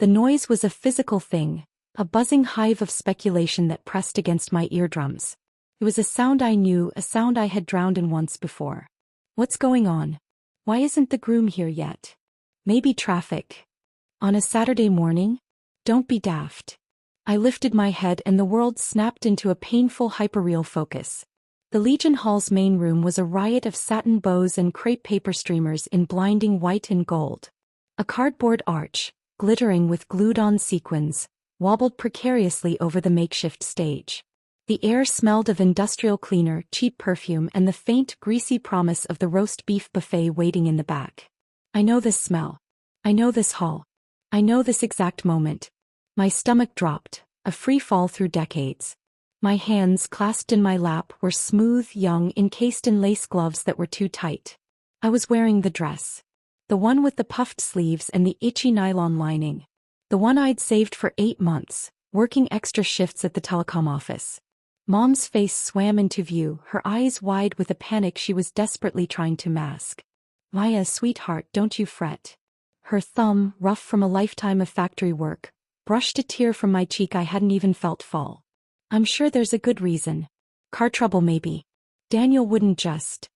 The noise was a physical thing, a buzzing hive of speculation that pressed against my eardrums. It was a sound I knew, a sound I had drowned in once before. What's going on? Why isn't the groom here yet? Maybe traffic. On a Saturday morning? Don't be daft. I lifted my head and the world snapped into a painful hyperreal focus. The Legion Hall's main room was a riot of satin bows and crepe paper streamers in blinding white and gold. A cardboard arch, glittering with glued-on sequins, wobbled precariously over the makeshift stage. The air smelled of industrial cleaner, cheap perfume and the faint, greasy promise of the roast beef buffet waiting in the back. I know this smell. I know this hall. I know this exact moment. My stomach dropped, a free fall through decades. My hands, clasped in my lap, were smooth, young, encased in lace gloves that were too tight. I was wearing the dress. The one with the puffed sleeves and the itchy nylon lining. The one I'd saved for 8 months, working extra shifts at the telecom office. Mom's face swam into view, her eyes wide with a panic she was desperately trying to mask. "Maya, sweetheart, don't you fret." Her thumb, rough from a lifetime of factory work, brushed a tear from my cheek I hadn't even felt fall. "I'm sure there's a good reason. Car trouble maybe. Daniel wouldn't just."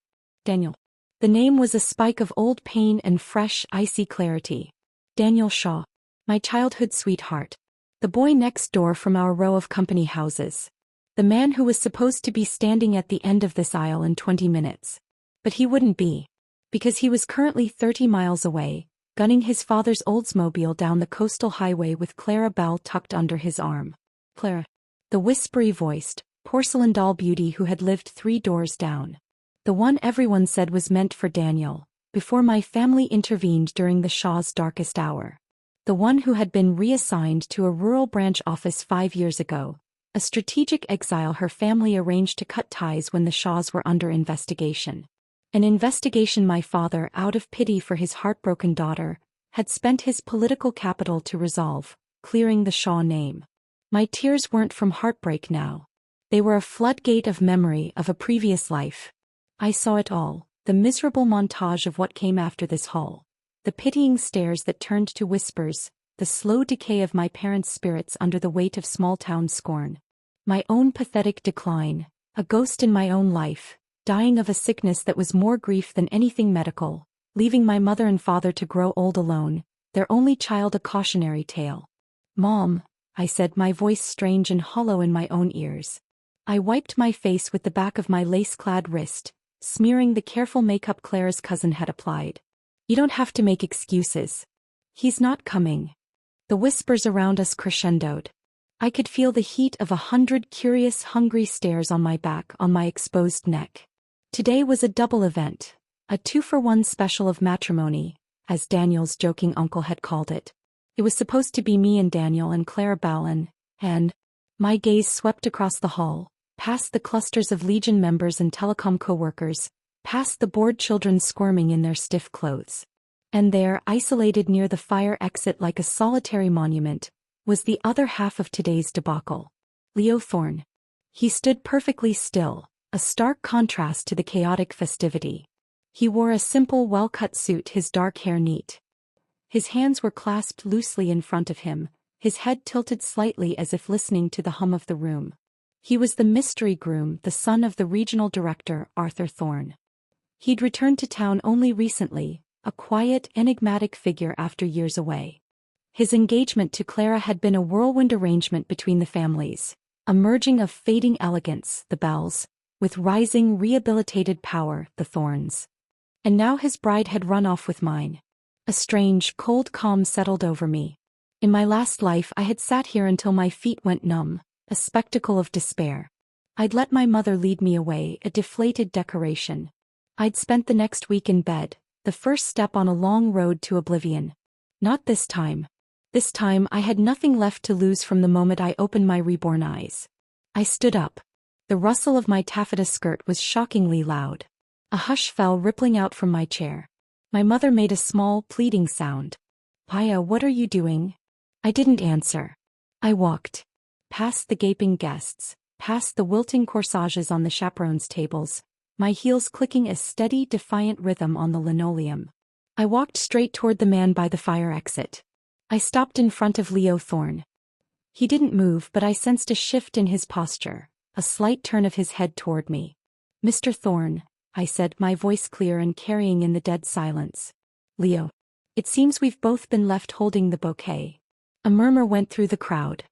Daniel. The name was a spike of old pain and fresh, icy clarity. Daniel Shaw. My childhood sweetheart. The boy next door from our row of company houses. The man who was supposed to be standing at the end of this aisle in 20 minutes. But he wouldn't be. Because he was currently 30 miles away, gunning his father's Oldsmobile down the coastal highway with Clara Bell tucked under his arm. Clara. The whispery-voiced, porcelain doll beauty who had lived 3 doors down. The one everyone said was meant for Daniel, before my family intervened during the Shaw's darkest hour. The one who had been reassigned to a rural branch office 5 years ago, a strategic exile her family arranged to cut ties when the Shaws were under investigation. An investigation my father, out of pity for his heartbroken daughter, had spent his political capital to resolve, clearing the Shaw name. My tears weren't from heartbreak now. They were a floodgate of memory of a previous life. I saw it all, the miserable montage of what came after this haul. The pitying stares that turned to whispers, the slow decay of my parents' spirits under the weight of small-town scorn. My own pathetic decline, a ghost in my own life, dying of a sickness that was more grief than anything medical, leaving my mother and father to grow old alone, their only child a cautionary tale. "Mom," I said, my voice strange and hollow in my own ears. I wiped my face with the back of my lace-clad wrist, smearing the careful makeup Clara's cousin had applied. "You don't have to make excuses. He's not coming." The whispers around us crescendoed. I could feel the heat of 100 curious, hungry stares on my back, on my exposed neck. Today was a double event, a 2-for-1 special of matrimony, as Daniel's joking uncle had called it. It was supposed to be me and Daniel and Clara Ballin, and my gaze swept across the hall, past the clusters of Legion members and telecom co-workers, past the bored children squirming in their stiff clothes. And there, isolated near the fire exit like a solitary monument, was the other half of today's debacle. Leo Thorne. He stood perfectly still, a stark contrast to the chaotic festivity. He wore a simple, well-cut suit, his dark hair neat. His hands were clasped loosely in front of him, his head tilted slightly as if listening to the hum of the room. He was the mystery groom, the son of the regional director, Arthur Thorne. He'd returned to town only recently, a quiet, enigmatic figure after years away. His engagement to Clara had been a whirlwind arrangement between the families, a merging of fading elegance, the Bells, with rising, rehabilitated power, the Thornes. And now his bride had run off with mine. A strange, cold calm settled over me. In my last life I had sat here until my feet went numb, a spectacle of despair. I'd let my mother lead me away, a deflated decoration. I'd spent the next week in bed, the first step on a long road to oblivion. Not this time. This time I had nothing left to lose from the moment I opened my reborn eyes. I stood up. The rustle of my taffeta skirt was shockingly loud. A hush fell rippling out from my chair. My mother made a small, pleading sound. "Paya, what are you doing?" I didn't answer. I walked. Past the gaping guests, past the wilting corsages on the chaperones' tables, my heels clicking a steady, defiant rhythm on the linoleum. I walked straight toward the man by the fire exit. I stopped in front of Leo Thorne. He didn't move, but I sensed a shift in his posture, a slight turn of his head toward me. "Mr. Thorne," I said, my voice clear and carrying in the dead silence. "Leo. It seems we've both been left holding the bouquet." A murmur went through the crowd.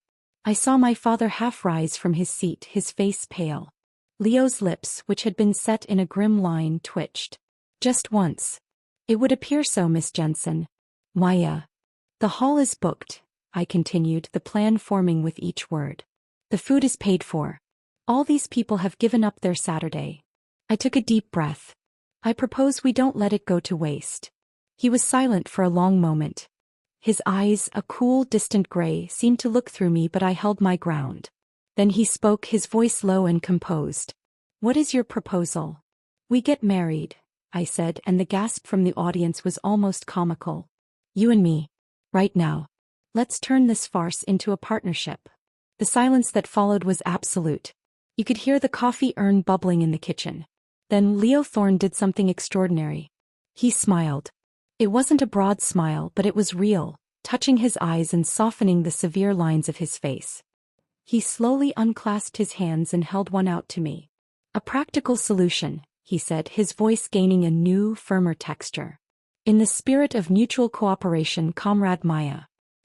I saw my father half rise from his seat, his face pale. Leo's lips, which had been set in a grim line, twitched. "Just once. It would appear so, Miss Jensen." "Maya." "The hall is booked," I continued, the plan forming with each word. "The food is paid for. All these people have given up their Saturday." I took a deep breath. "I propose we don't let it go to waste." He was silent for a long moment. His eyes, a cool, distant gray, seemed to look through me, but I held my ground. Then he spoke, his voice low and composed. "What is your proposal?" "We get married," I said, and the gasp from the audience was almost comical. "You and me. Right now. Let's turn this farce into a partnership." The silence that followed was absolute. You could hear the coffee urn bubbling in the kitchen. Then Leo Thorne did something extraordinary. He smiled. It wasn't a broad smile, but it was real, touching his eyes and softening the severe lines of his face. He slowly unclasped his hands and held one out to me. "A practical solution," he said, his voice gaining a new, firmer texture. "In the spirit of mutual cooperation, Comrade Maya."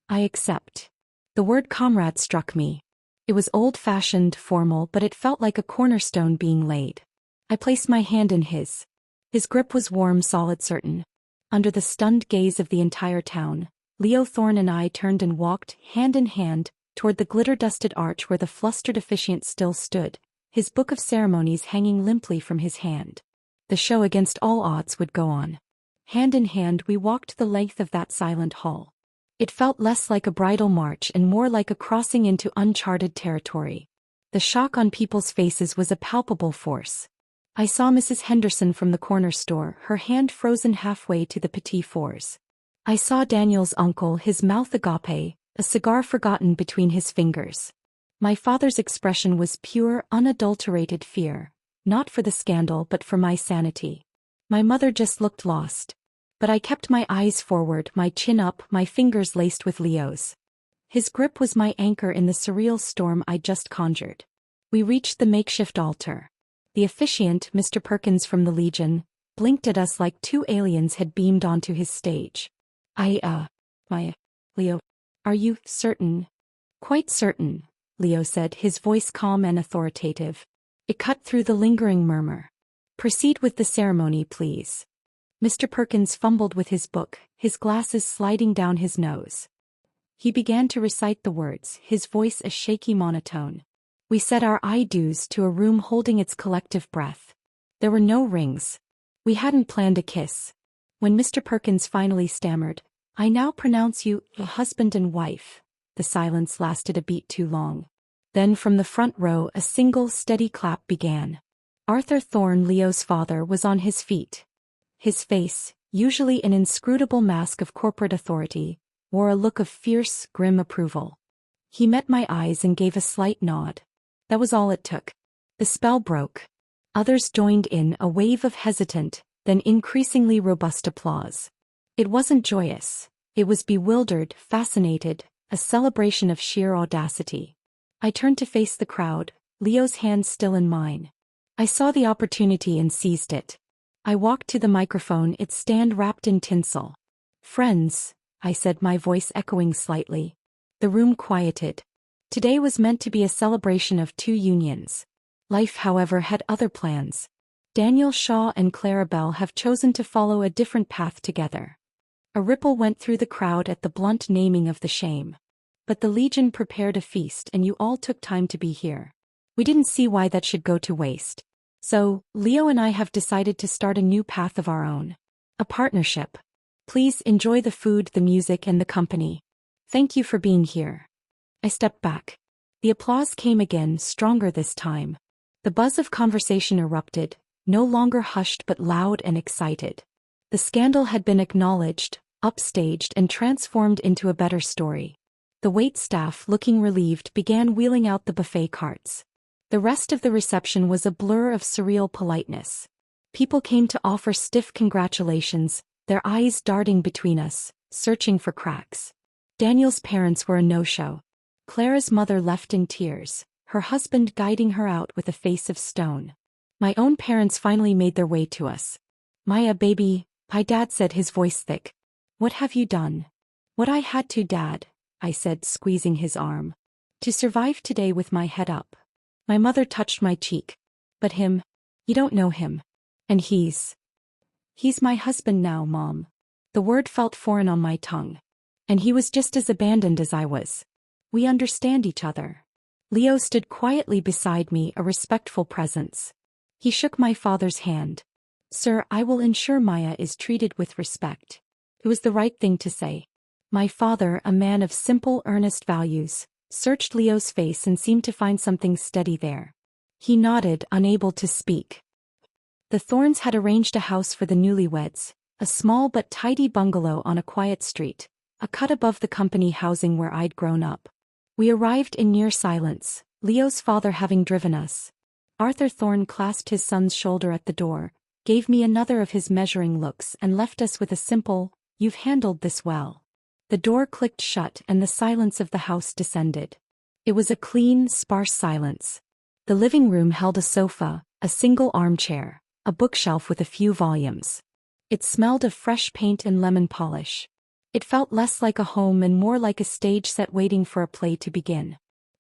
"I accept." The word comrade struck me. It was old-fashioned, formal, but it felt like a cornerstone being laid. I placed my hand in his. His grip was warm, solid, certain. Under the stunned gaze of the entire town, Leo Thorne and I turned and walked, hand in hand, toward the glitter-dusted arch where the flustered officiant still stood, his book of ceremonies hanging limply from his hand. The show against all odds would go on. Hand in hand we walked the length of that silent hall. It felt less like a bridal march and more like a crossing into uncharted territory. The shock on people's faces was a palpable force. I saw Mrs. Henderson from the corner store, her hand frozen halfway to the petit fours. I saw Daniel's uncle, his mouth agape, a cigar forgotten between his fingers. My father's expression was pure, unadulterated fear, not for the scandal but for my sanity. My mother just looked lost. But I kept my eyes forward, my chin up, my fingers laced with Leo's. His grip was my anchor in the surreal storm I'd just conjured. We reached the makeshift altar. The officiant, Mr. Perkins from the Legion, blinked at us like two aliens had beamed onto his stage. Leo, are you certain?" "Quite certain," Leo said, his voice calm and authoritative. It cut through the lingering murmur. "Proceed with the ceremony, please." Mr. Perkins fumbled with his book, his glasses sliding down his nose. He began to recite the words, his voice a shaky monotone. We said our I-do's to a room holding its collective breath. There were no rings. We hadn't planned a kiss. When Mr. Perkins finally stammered, "I now pronounce you a husband and wife," the silence lasted a beat too long. Then from the front row a single steady clap began. Arthur Thorne, Leo's father, was on his feet. His face, usually an inscrutable mask of corporate authority, wore a look of fierce, grim approval. He met my eyes and gave a slight nod. That was all it took. The spell broke. Others joined in, a wave of hesitant, then increasingly robust applause. It wasn't joyous. It was bewildered, fascinated, a celebration of sheer audacity. I turned to face the crowd, Leo's hand still in mine. I saw the opportunity and seized it. I walked to the microphone, its stand wrapped in tinsel. "Friends," I said, my voice echoing slightly. The room quieted. Today was meant to be a celebration of two unions. Life, however, had other plans. Daniel Shaw and Clara Bell have chosen to follow a different path together. A ripple went through the crowd at the blunt naming of the shame. But the Legion prepared a feast and you all took time to be here. We didn't see why that should go to waste. So, Leo and I have decided to start a new path of our own. A partnership. Please enjoy the food, the music, and the company. Thank you for being here. I stepped back. The applause came again, stronger this time. The buzz of conversation erupted, no longer hushed but loud and excited. The scandal had been acknowledged, upstaged, and transformed into a better story. The wait staff, looking relieved, began wheeling out the buffet carts. The rest of the reception was a blur of surreal politeness. People came to offer stiff congratulations, their eyes darting between us, searching for cracks. Daniel's parents were a no-show. Clara's mother left in tears, her husband guiding her out with a face of stone. My own parents finally made their way to us. Maya, baby, my dad said, his voice thick. What have you done? What I had to, Dad, I said, squeezing his arm. To survive today with my head up. My mother touched my cheek. But him? You don't know him. And he's my husband now, Mom. The word felt foreign on my tongue. And he was just as abandoned as I was. We understand each other. Leo stood quietly beside me, a respectful presence. He shook my father's hand. Sir, I will ensure Maya is treated with respect. It was the right thing to say. My father, a man of simple, earnest values, searched Leo's face and seemed to find something steady there. He nodded, unable to speak. The Thorns had arranged a house for the newlyweds, a small but tidy bungalow on a quiet street, a cut above the company housing where I'd grown up. We arrived in near silence, Leo's father having driven us. Arthur Thorne clasped his son's shoulder at the door, gave me another of his measuring looks and left us with a simple, "You've handled this well." The door clicked shut and the silence of the house descended. It was a clean, sparse silence. The living room held a sofa, a single armchair, a bookshelf with a few volumes. It smelled of fresh paint and lemon polish. It felt less like a home and more like a stage set waiting for a play to begin.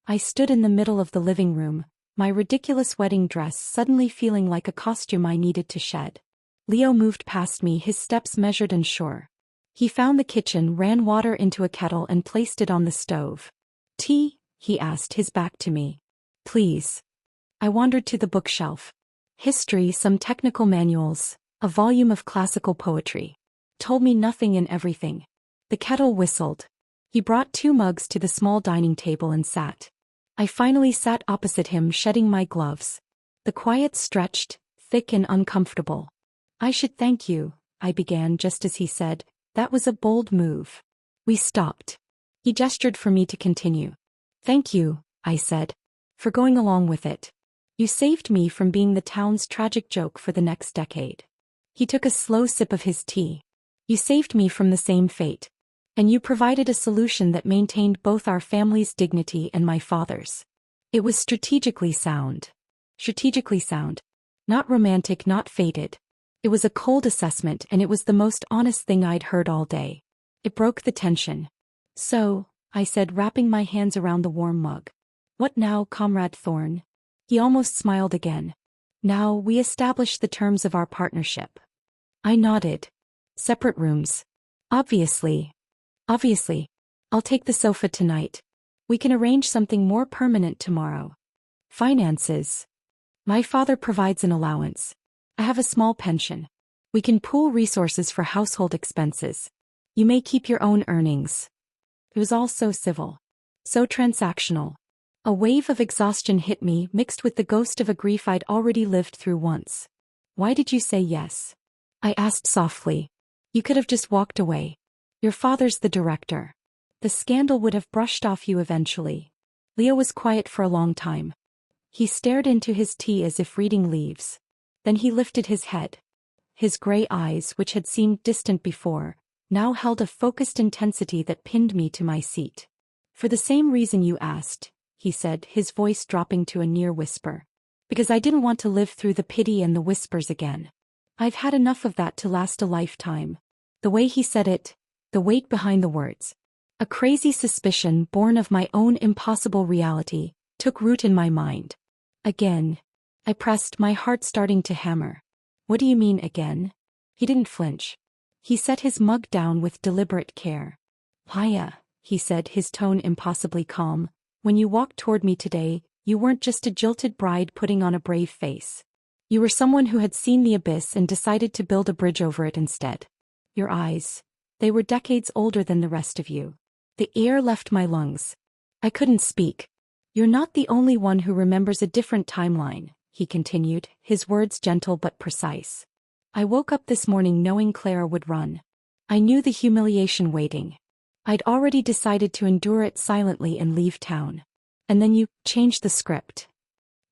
I stood in the middle of the living room, my ridiculous wedding dress suddenly feeling like a costume I needed to shed. Leo moved past me, his steps measured and sure. He found the kitchen, ran water into a kettle and placed it on the stove. Tea? He asked, his back to me. Please. I wandered to the bookshelf. History, some technical manuals, a volume of classical poetry. Told me nothing and everything. The kettle whistled. He brought 2 mugs to the small dining table and sat. I finally sat opposite him, shedding my gloves. The quiet stretched, thick and uncomfortable. I should thank you, I began just as he said, that was a bold move. We stopped. He gestured for me to continue. Thank you, I said, for going along with it. You saved me from being the town's tragic joke for the next decade. He took a slow sip of his tea. You saved me from the same fate. And you provided a solution that maintained both our family's dignity and my father's. It was strategically sound. Strategically sound. Not romantic, not fated. It was a cold assessment and it was the most honest thing I'd heard all day. It broke the tension. So, I said, wrapping my hands around the warm mug. What now, Comrade Thorne? He almost smiled again. Now we establish the terms of our partnership. I nodded. Separate rooms. Obviously. I'll take the sofa tonight. We can arrange something more permanent tomorrow. Finances. My father provides an allowance. I have a small pension. We can pool resources for household expenses. You may keep your own earnings. It was all so civil. So transactional. A wave of exhaustion hit me, mixed with the ghost of a grief I'd already lived through once. Why did you say yes? I asked softly. You could have just walked away. Your father's the director. The scandal would have brushed off you eventually. Leo was quiet for a long time. He stared into his tea as if reading leaves. Then he lifted his head. His gray eyes, which had seemed distant before, now held a focused intensity that pinned me to my seat. For the same reason you asked, he said, his voice dropping to a near whisper. Because I didn't want to live through the pity and the whispers again. I've had enough of that to last a lifetime. The way he said it, the weight behind the words. A crazy suspicion born of my own impossible reality, took root in my mind. Again. I pressed, my heart starting to hammer. What do you mean again? He didn't flinch. He set his mug down with deliberate care. Maya, he said, his tone impossibly calm, when you walked toward me today, you weren't just a jilted bride putting on a brave face. You were someone who had seen the abyss and decided to build a bridge over it instead. Your eyes. They were decades older than the rest of you. The air left my lungs. I couldn't speak. You're not the only one who remembers a different timeline, he continued, his words gentle but precise. I woke up this morning knowing Clara would run. I knew the humiliation waiting. I'd already decided to endure it silently and leave town. And then you changed the script.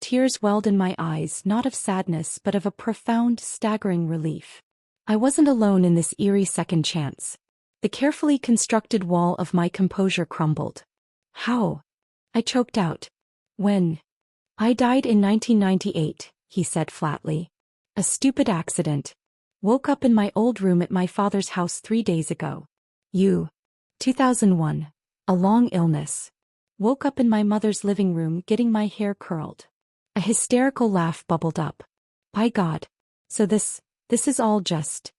Tears welled in my eyes, not of sadness but of a profound, staggering relief. I wasn't alone in this eerie second chance. The carefully constructed wall of my composure crumbled. How? I choked out. When? I died in 1998, he said flatly. A stupid accident. Woke up in my old room at my father's house 3 days ago. You. 2001. A long illness. Woke up in my mother's living room getting my hair curled. A hysterical laugh bubbled up. By God. So this is all just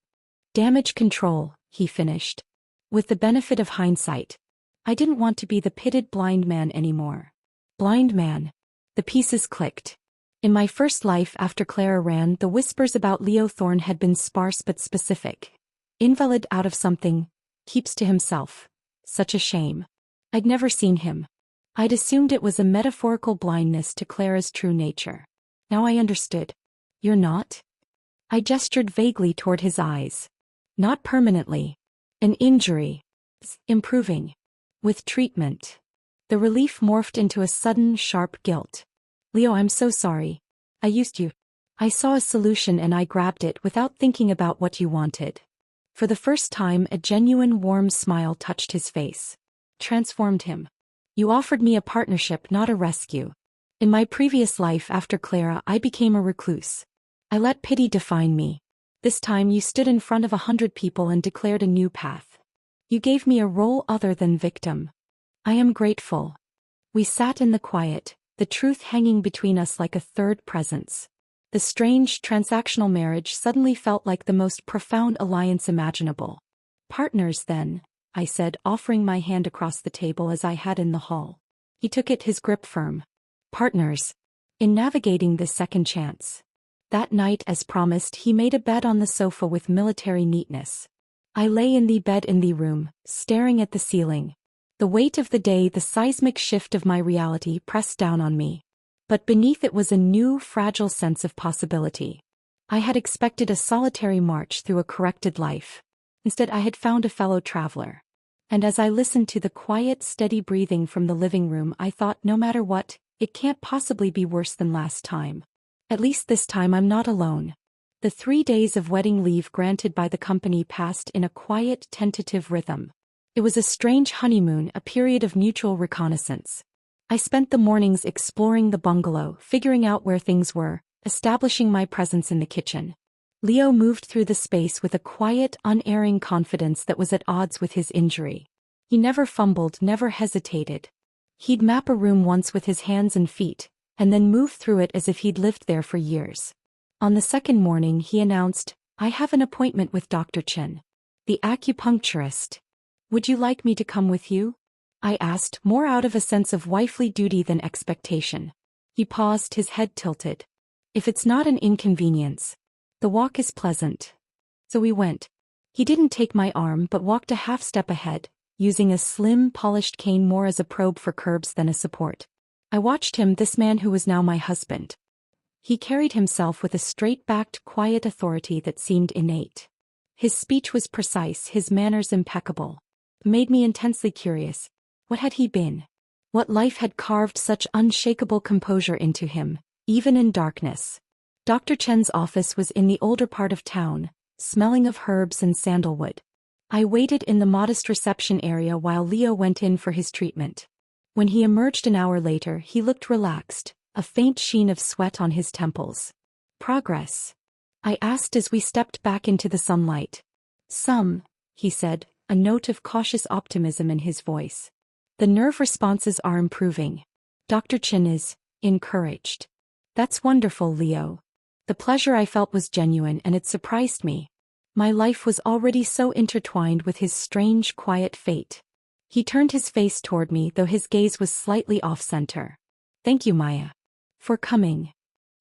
damage control, he finished. With the benefit of hindsight. I didn't want to be the pitted blind man anymore. Blind man. The pieces clicked. In my first life after Clara ran, the whispers about Leo Thorne had been sparse but specific. Invalid out of something, keeps to himself. Such a shame. I'd never seen him. I'd assumed it was a metaphorical blindness to Clara's true nature. Now I understood. You're not? I gestured vaguely toward his eyes. Not permanently. An injury. Improving. With treatment. The relief morphed into a sudden, sharp guilt. Leo, I'm so sorry. I used you. I saw a solution and I grabbed it without thinking about what you wanted. For the first time, a genuine warm smile touched his face. Transformed him. You offered me a partnership, not a rescue. In my previous life after Clara, I became a recluse. I let pity define me. This time you stood in front of 100 people and declared a new path. You gave me a role other than victim. I am grateful. We sat in the quiet, the truth hanging between us like a third presence. The strange, transactional marriage suddenly felt like the most profound alliance imaginable. Partners, then, I said, offering my hand across the table as I had in the hall. He took it, his grip firm. Partners. In navigating this second chance. That night, as promised, he made a bed on the sofa with military neatness. I lay in the bed in the room, staring at the ceiling. The weight of the day, the seismic shift of my reality pressed down on me. But beneath it was a new, fragile sense of possibility. I had expected a solitary march through a corrected life. Instead, I had found a fellow traveler. And as I listened to the quiet, steady breathing from the living room, I thought, no matter what, it can't possibly be worse than last time. At least this time I'm not alone. The 3 days of wedding leave granted by the company passed in a quiet, tentative rhythm. It was a strange honeymoon, a period of mutual reconnaissance. I spent the mornings exploring the bungalow, figuring out where things were, establishing my presence in the kitchen. Leo moved through the space with a quiet, unerring confidence that was at odds with his injury. He never fumbled, never hesitated. He'd map a room once with his hands and feet, and then move through it as if he'd lived there for years. On the second morning, he announced, I have an appointment with Dr. Chen, the acupuncturist. Would you like me to come with you? I asked, more out of a sense of wifely duty than expectation. He paused, his head tilted. If it's not an inconvenience. The walk is pleasant. So we went. He didn't take my arm but walked a half step ahead, using a slim, polished cane more as a probe for curbs than a support. I watched him, this man who was now my husband. He carried himself with a straight-backed, quiet authority that seemed innate. His speech was precise, his manners impeccable. It made me intensely curious. What had he been? What life had carved such unshakable composure into him, even in darkness? Dr. Chen's office was in the older part of town, smelling of herbs and sandalwood. I waited in the modest reception area while Leo went in for his treatment. When he emerged an hour later, he looked relaxed, a faint sheen of sweat on his temples. Progress? I asked as we stepped back into the sunlight. Some, he said, a note of cautious optimism in his voice. The nerve responses are improving. Dr. Chen is encouraged. That's wonderful, Leo. The pleasure I felt was genuine and it surprised me. My life was already so intertwined with his strange, quiet fate. He turned his face toward me, though his gaze was slightly off-center. Thank you, Maya. For coming.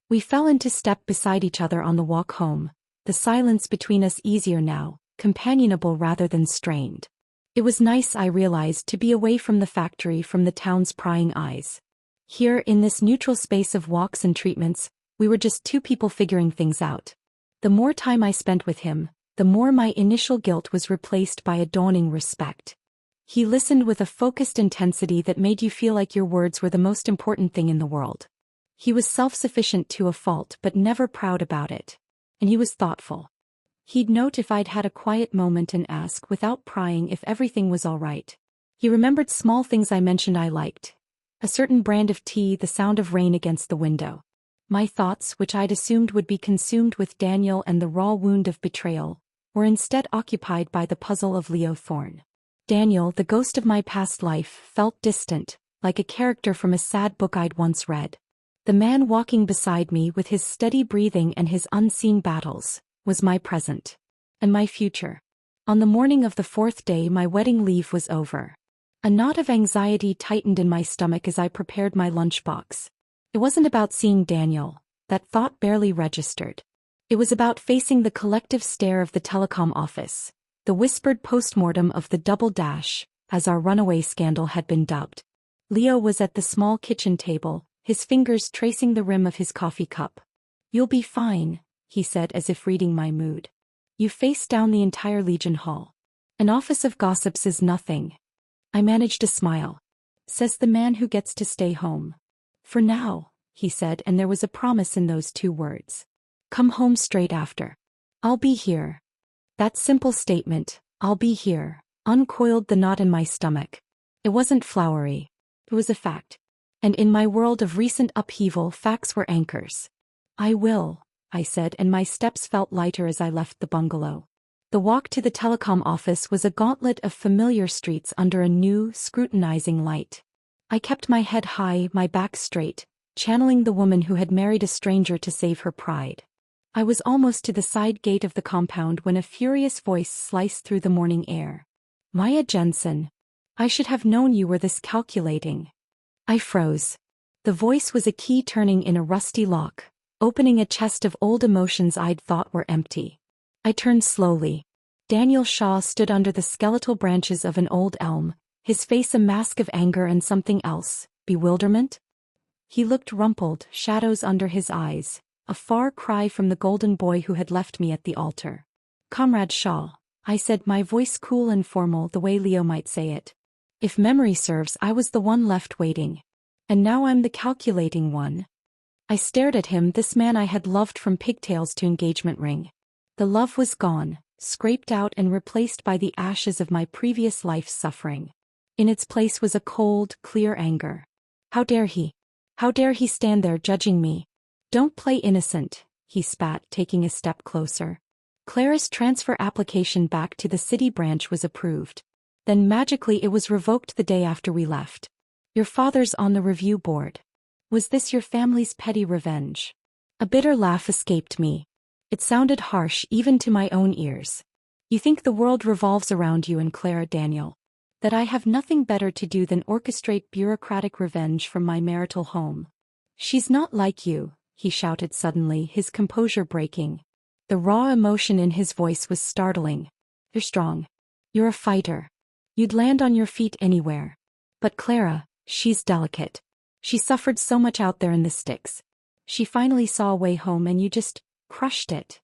We fell into step beside each other on the walk home, the silence between us easier now, companionable rather than strained. It was nice, I realized, to be away from the factory, from the town's prying eyes. Here, in this neutral space of walks and treatments, we were just two people figuring things out. The more time I spent with him, the more my initial guilt was replaced by a dawning respect. He listened with a focused intensity that made you feel like your words were the most important thing in the world. He was self-sufficient to a fault but never proud about it. And he was thoughtful. He'd note if I'd had a quiet moment and ask without prying if everything was all right. He remembered small things I mentioned I liked. A certain brand of tea, the sound of rain against the window. My thoughts, which I'd assumed would be consumed with Daniel and the raw wound of betrayal, were instead occupied by the puzzle of Leo Thorne. Daniel, the ghost of my past life, felt distant, like a character from a sad book I'd once read. The man walking beside me with his steady breathing and his unseen battles, was my present. And my future. On the morning of the 4th day my wedding leave was over. A knot of anxiety tightened in my stomach as I prepared my lunchbox. It wasn't about seeing Daniel, that thought barely registered. It was about facing the collective stare of the telecom office, the whispered postmortem of the double dash, as our runaway scandal had been dubbed. Leo was at the small kitchen table, his fingers tracing the rim of his coffee cup. "You'll be fine," he said as if reading my mood. "You faced down the entire Legion Hall. An office of gossips is nothing." I managed a smile. "Says the man who gets to stay home. For now," he said, and there was a promise in those 2 words. "Come home straight after. I'll be here." That simple statement, "I'll be here," uncoiled the knot in my stomach. It wasn't flowery. It was a fact. And in my world of recent upheaval, facts were anchors. "I will," I said, and my steps felt lighter as I left the bungalow. The walk to the telecom office was a gauntlet of familiar streets under a new, scrutinizing light. I kept my head high, my back straight, channeling the woman who had married a stranger to save her pride. I was almost to the side gate of the compound when a furious voice sliced through the morning air. "Maya Jensen. I should have known you were this calculating." I froze. The voice was a key turning in a rusty lock, opening a chest of old emotions I'd thought were empty. I turned slowly. Daniel Shaw stood under the skeletal branches of an old elm, his face a mask of anger and something else, bewilderment. He looked rumpled, shadows under his eyes, a far cry from the golden boy who had left me at the altar. "Comrade Shaw," I said, my voice cool and formal the way Leo might say it. If memory serves, I was the one left waiting. And now I'm the calculating one. I stared at him, this man I had loved from pigtails to engagement ring. The love was gone, scraped out and replaced by the ashes of my previous life's suffering. In its place was a cold, clear anger. How dare he? How dare he stand there judging me? "Don't play innocent," he spat, taking a step closer. "Clara's transfer application back to the city branch was approved. Then magically it was revoked the day after we left. Your father's on the review board. Was this your family's petty revenge?" A bitter laugh escaped me. It sounded harsh even to my own ears. "You think the world revolves around you and Clara, Daniel? That I have nothing better to do than orchestrate bureaucratic revenge from my marital home? She's not like you," he shouted suddenly, his composure breaking. The raw emotion in his voice was startling. "You're strong. You're a fighter. You'd land on your feet anywhere. But Clara, she's delicate. She suffered so much out there in the sticks. She finally saw a way home and you just crushed it."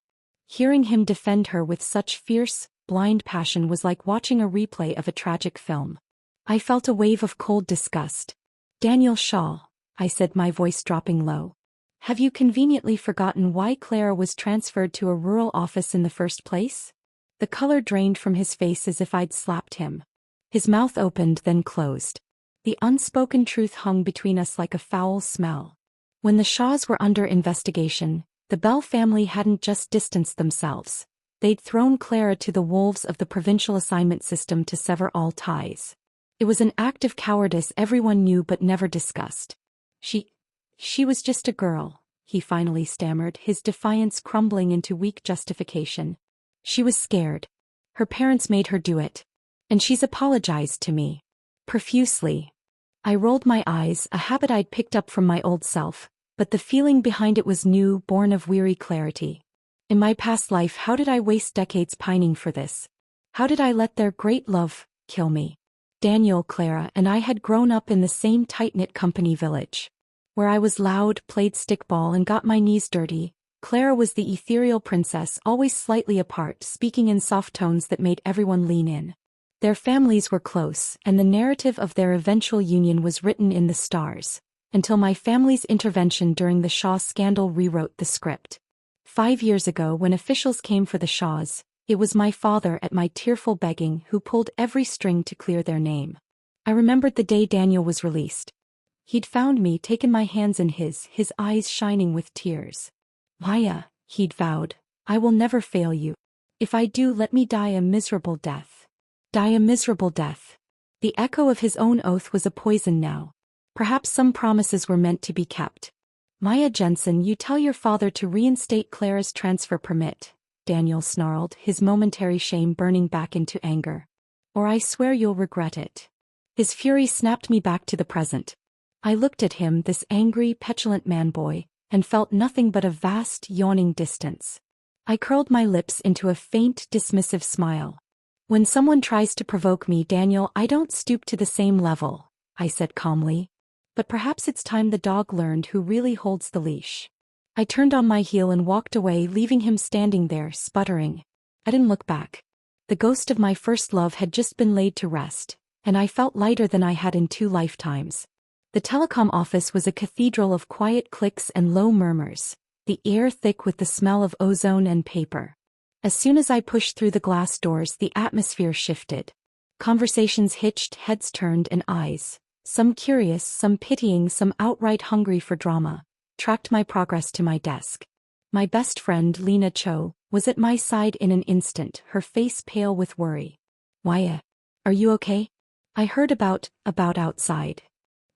Hearing him defend her with such fierce, blind passion was like watching a replay of a tragic film. I felt a wave of cold disgust. "Daniel Shaw," I said, my voice dropping low. "Have you conveniently forgotten why Clara was transferred to a rural office in the first place?" The color drained from his face as if I'd slapped him. His mouth opened then closed. The unspoken truth hung between us like a foul smell. When the Shaws were under investigation, the Bell family hadn't just distanced themselves. They'd thrown Clara to the wolves of the provincial assignment system to sever all ties. It was an act of cowardice everyone knew but never discussed. She was just a girl," he finally stammered, his defiance crumbling into weak justification. "She was scared. Her parents made her do it. And she's apologized to me. Profusely." I rolled my eyes, a habit I'd picked up from my old self, but the feeling behind it was new, born of weary clarity. In my past life, how did I waste decades pining for this? How did I let their great love kill me? Daniel, Clara, and I had grown up in the same tight-knit company village. Where I was loud, played stickball and got my knees dirty, Clara was the ethereal princess, always slightly apart, speaking in soft tones that made everyone lean in. Their families were close, and the narrative of their eventual union was written in the stars, until my family's intervention during the Shaw scandal rewrote the script. 5 years ago when officials came for the Shaws, it was my father at my tearful begging who pulled every string to clear their name. I remembered the day Daniel was released. He'd found me, taken my hands in his eyes shining with tears. Maya, he'd vowed, I will never fail you. If I do, let me die a miserable death. Die a miserable death. The echo of his own oath was a poison now. Perhaps some promises were meant to be kept. Maya Jensen, you tell your father to reinstate Clara's transfer permit, Daniel snarled, his momentary shame burning back into anger. Or I swear you'll regret it. His fury snapped me back to the present. I looked at him, this angry, petulant man-boy, and felt nothing but a vast, yawning distance. I curled my lips into a faint, dismissive smile. When someone tries to provoke me, Daniel, I don't stoop to the same level, I said calmly. But perhaps it's time the dog learned who really holds the leash. I turned on my heel and walked away, leaving him standing there, sputtering. I didn't look back. The ghost of my first love had just been laid to rest, and I felt lighter than I had in 2 lifetimes. The telecom office was a cathedral of quiet clicks and low murmurs, the air thick with the smell of ozone and paper. As soon as I pushed through the glass doors, the atmosphere shifted. Conversations hitched, heads turned, and eyes, some curious, some pitying, some outright hungry for drama, tracked my progress to my desk. My best friend, Lena Cho, was at my side in an instant, her face pale with worry. Waya, are you okay? I heard about outside.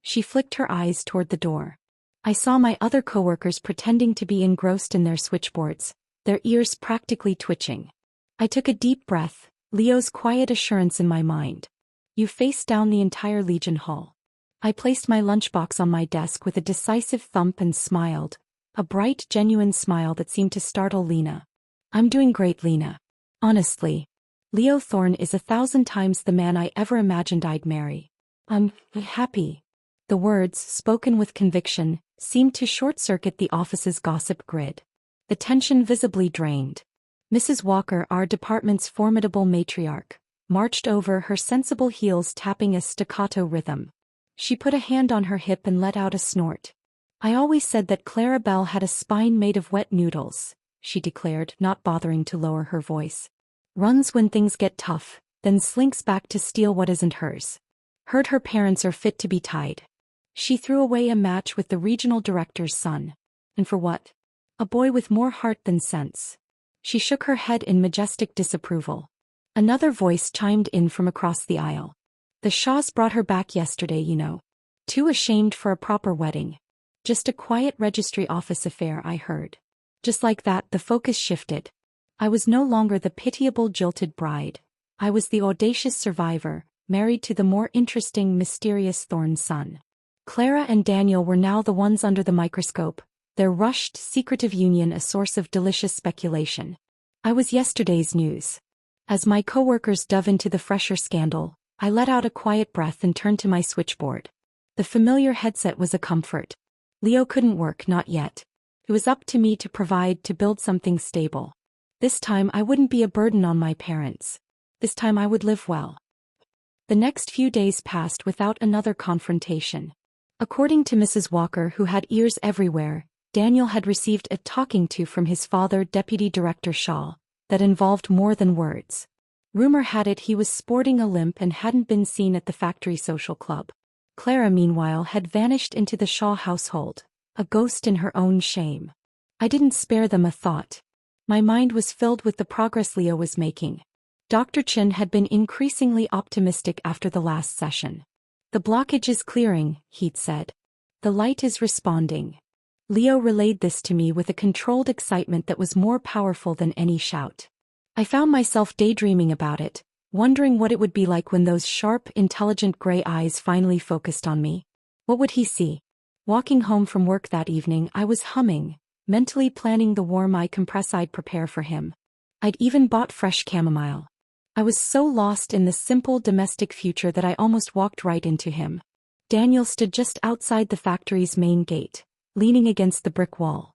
She flicked her eyes toward the door. I saw my other coworkers pretending to be engrossed in their switchboards, their ears practically twitching. I took a deep breath, Leo's quiet assurance in my mind. You faced down the entire Legion Hall. I placed my lunchbox on my desk with a decisive thump and smiled, a bright, genuine smile that seemed to startle Lena. I'm doing great, Lena. Honestly. Leo Thorne is 1,000 times the man I ever imagined I'd marry. I'm happy. The words, spoken with conviction, seemed to short-circuit the office's gossip grid. The tension visibly drained. Mrs. Walker, our department's formidable matriarch, marched over, her sensible heels tapping a staccato rhythm. She put a hand on her hip and let out a snort. I always said that Clara Bell had a spine made of wet noodles, she declared, not bothering to lower her voice. Runs when things get tough, then slinks back to steal what isn't hers. Heard her parents are fit to be tied. She threw away a match with the regional director's son. And for what? A boy with more heart than sense. She shook her head in majestic disapproval. Another voice chimed in from across the aisle. The Shaws brought her back yesterday, you know. Too ashamed for a proper wedding. Just a quiet registry office affair, I heard. Just like that, the focus shifted. I was no longer the pitiable jilted bride. I was the audacious survivor, married to the more interesting, mysterious Thorne's son. Clara and Daniel were now the ones under the microscope, their rushed, secretive union a source of delicious speculation. I was yesterday's news. As my coworkers dove into the fresher scandal, I let out a quiet breath and turned to my switchboard. The familiar headset was a comfort. Leo couldn't work, not yet. It was up to me to provide, to build something stable. This time I wouldn't be a burden on my parents. This time I would live well. The next few days passed without another confrontation. According to Mrs. Walker, who had ears everywhere, Daniel had received a talking to from his father, Deputy Director Shaw, that involved more than words. Rumor had it he was sporting a limp and hadn't been seen at the factory social club. Clara, meanwhile, had vanished into the Shaw household, a ghost in her own shame. I didn't spare them a thought. My mind was filled with the progress Leo was making. Dr. Chin had been increasingly optimistic after the last session. The blockage is clearing, he'd said. The light is responding. Leo relayed this to me with a controlled excitement that was more powerful than any shout. I found myself daydreaming about it, wondering what it would be like when those sharp, intelligent gray eyes finally focused on me. What would he see? Walking home from work that evening, I was humming, mentally planning the warm eye compress I'd prepare for him. I'd even bought fresh chamomile. I was so lost in the simple domestic future that I almost walked right into him. Daniel stood just outside the factory's main gate, leaning against the brick wall.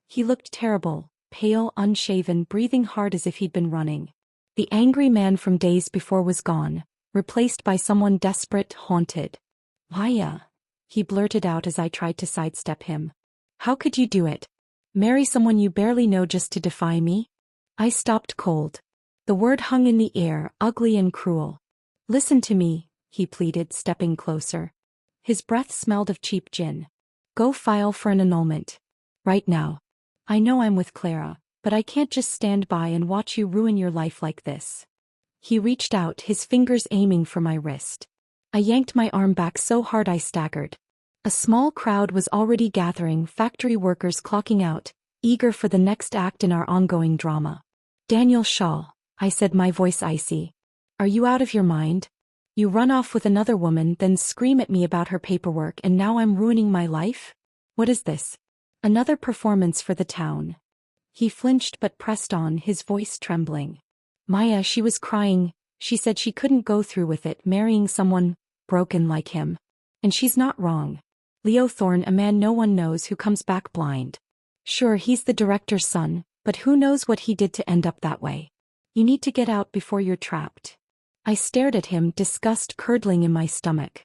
He looked terrible, pale, unshaven, breathing hard as if he'd been running. The angry man from days before was gone, replaced by someone desperate, haunted. Maya, he blurted out as I tried to sidestep him. How could you do it? Marry someone you barely know just to defy me? I stopped cold. The word hung in the air, ugly and cruel. Listen to me, he pleaded, stepping closer. His breath smelled of cheap gin. Go file for an annulment. Right now. I know I'm with Clara, but I can't just stand by and watch you ruin your life like this. He reached out, his fingers aiming for my wrist. I yanked my arm back so hard I staggered. A small crowd was already gathering, factory workers clocking out, eager for the next act in our ongoing drama. Daniel Shaw, I said, my voice icy. Are you out of your mind? You run off with another woman, then scream at me about her paperwork, and now I'm ruining my life? What is this? Another performance for the town. He flinched but pressed on, his voice trembling. Maya, she was crying. She said she couldn't go through with it, marrying someone broken like him. And she's not wrong. Leo Thorne, a man no one knows who comes back blind. Sure, he's the director's son, but who knows what he did to end up that way. You need to get out before you're trapped. I stared at him, disgust curdling in my stomach.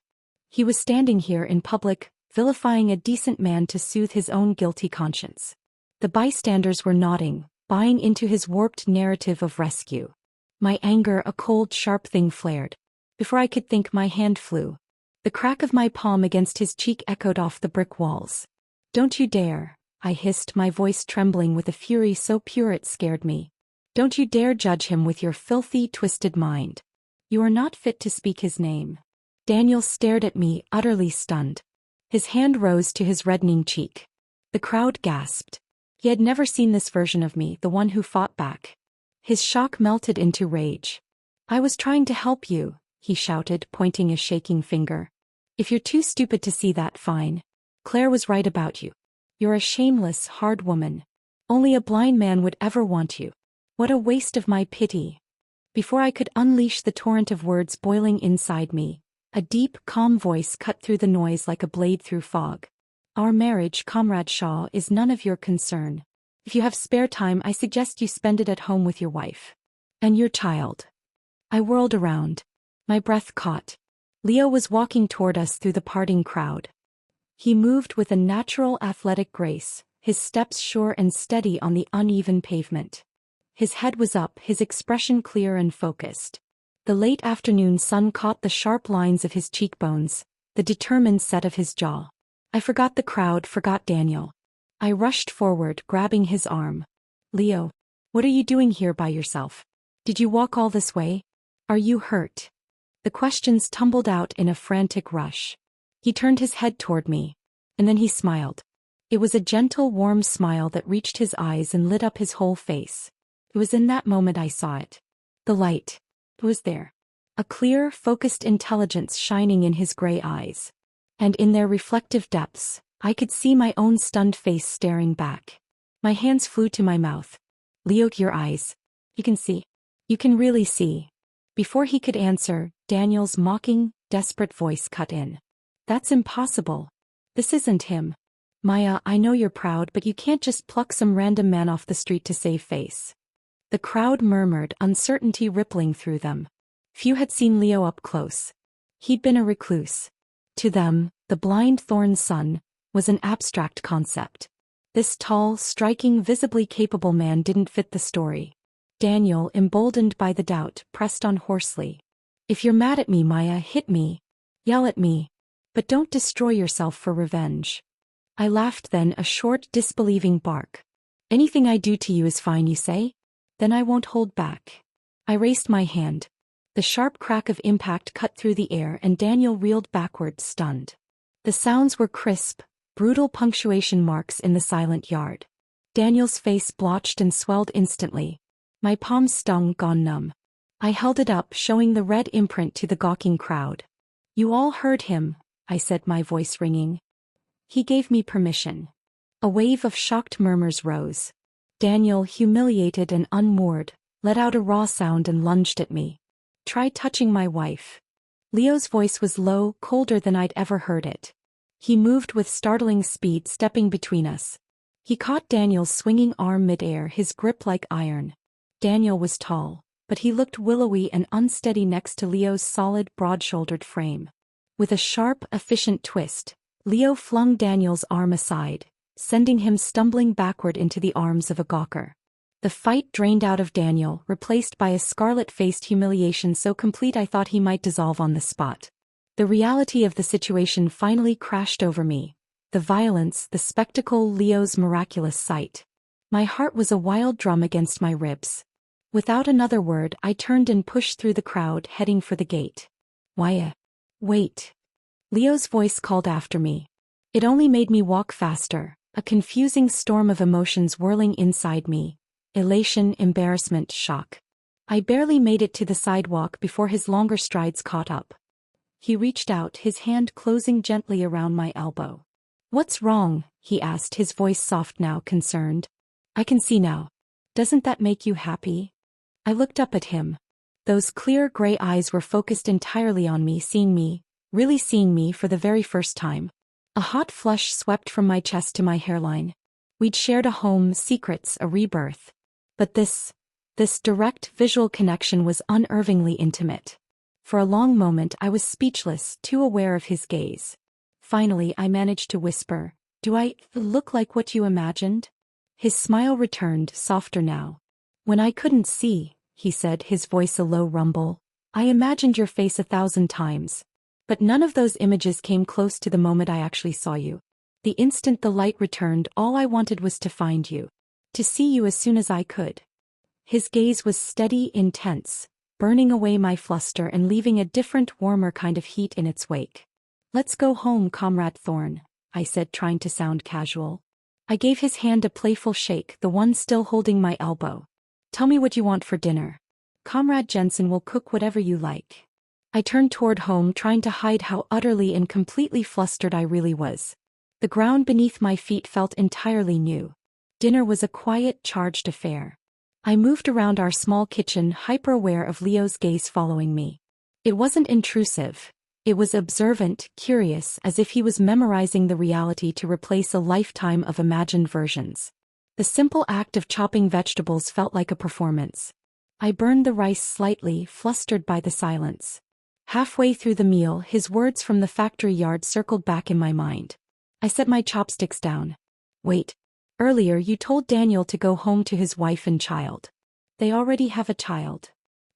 He was standing here in public, vilifying a decent man to soothe his own guilty conscience. The bystanders were nodding, buying into his warped narrative of rescue. My anger, a cold, sharp thing, flared. Before I could think, my hand flew. The crack of my palm against his cheek echoed off the brick walls. Don't you dare, I hissed, my voice trembling with a fury so pure it scared me. Don't you dare judge him with your filthy, twisted mind. You are not fit to speak his name. Daniel stared at me, utterly stunned. His hand rose to his reddening cheek. The crowd gasped. He had never seen this version of me, the one who fought back. His shock melted into rage. I was trying to help you, he shouted, pointing a shaking finger. If you're too stupid to see that, fine. Claire was right about you. You're a shameless, hard woman. Only a blind man would ever want you. What a waste of my pity. Before I could unleash the torrent of words boiling inside me, a deep, calm voice cut through the noise like a blade through fog. Our marriage, Comrade Shaw, is none of your concern. If you have spare time, I suggest you spend it at home with your wife. And your child. I whirled around. My breath caught. Leo was walking toward us through the parting crowd. He moved with a natural athletic grace, his steps sure and steady on the uneven pavement. His head was up, his expression clear and focused. The late afternoon sun caught the sharp lines of his cheekbones, the determined set of his jaw. I forgot the crowd, forgot Daniel. I rushed forward, grabbing his arm. Leo, what are you doing here by yourself? Did you walk all this way? Are you hurt? The questions tumbled out in a frantic rush. He turned his head toward me, and then he smiled. It was a gentle, warm smile that reached his eyes and lit up his whole face. It was in that moment I saw it. The light. It was there. A clear, focused intelligence shining in his gray eyes. And in their reflective depths, I could see my own stunned face staring back. My hands flew to my mouth. Leo, your eyes. You can see. You can really see. Before he could answer, Daniel's mocking, desperate voice cut in. That's impossible. This isn't him. Maya, I know you're proud, but you can't just pluck some random man off the street to save face. The crowd murmured, uncertainty rippling through them. Few had seen Leo up close. He'd been a recluse. To them, the blind Thorne's son was an abstract concept. This tall, striking, visibly capable man didn't fit the story. Daniel, emboldened by the doubt, pressed on hoarsely. If you're mad at me, Maya, hit me. Yell at me. But don't destroy yourself for revenge. I laughed then, a short, disbelieving bark. Anything I do to you is fine, you say? Then I won't hold back. I raised my hand. The sharp crack of impact cut through the air and Daniel reeled backward, stunned. The sounds were crisp, brutal punctuation marks in the silent yard. Daniel's face blotched and swelled instantly. My palms stung, gone numb. I held it up, showing the red imprint to the gawking crowd. You all heard him, I said, my voice ringing. He gave me permission. A wave of shocked murmurs rose. Daniel, humiliated and unmoored, let out a raw sound and lunged at me. Try touching my wife. Leo's voice was low, colder than I'd ever heard it. He moved with startling speed, stepping between us. He caught Daniel's swinging arm midair, his grip like iron. Daniel was tall, but he looked willowy and unsteady next to Leo's solid, broad-shouldered frame. With a sharp, efficient twist, Leo flung Daniel's arm aside, sending him stumbling backward into the arms of a gawker. The fight drained out of Daniel, replaced by a scarlet-faced humiliation so complete I thought he might dissolve on the spot. The reality of the situation finally crashed over me. The violence, the spectacle, Leo's miraculous sight. My heart was a wild drum against my ribs. Without another word, I turned and pushed through the crowd, heading for the gate. Wait. Leo's voice called after me. It only made me walk faster, a confusing storm of emotions whirling inside me. Elation, embarrassment, shock. I barely made it to the sidewalk before his longer strides caught up. He reached out, his hand closing gently around my elbow. "What's wrong?" he asked, his voice soft now, concerned. "I can see now. Doesn't that make you happy?" I looked up at him. Those clear gray eyes were focused entirely on me, really seeing me for the very first time. A hot flush swept from my chest to my hairline. We'd shared a home, secrets, a rebirth. But this direct visual connection was unnervingly intimate. For a long moment I was speechless, too aware of his gaze. Finally I managed to whisper, "Do I look like what you imagined?" His smile returned, softer now. "When I couldn't see," he said, his voice a low rumble, "I imagined your face 1,000 times. But none of those images came close to the moment I actually saw you. The instant the light returned, all I wanted was to find you. To see you as soon as I could." His gaze was steady, intense, burning away my fluster and leaving a different, warmer kind of heat in its wake. "Let's go home, Comrade Thorne," I said, trying to sound casual. I gave his hand a playful shake, the one still holding my elbow. "Tell me what you want for dinner. Comrade Jensen will cook whatever you like." I turned toward home, trying to hide how utterly and completely flustered I really was. The ground beneath my feet felt entirely new. Dinner was a quiet, charged affair. I moved around our small kitchen, hyper-aware of Leo's gaze following me. It wasn't intrusive. It was observant, curious, as if he was memorizing the reality to replace a lifetime of imagined versions. The simple act of chopping vegetables felt like a performance. I burned the rice slightly, flustered by the silence. Halfway through the meal, his words from the factory yard circled back in my mind. I set my chopsticks down. "Wait. Earlier you told Daniel to go home to his wife and child. They already have a child."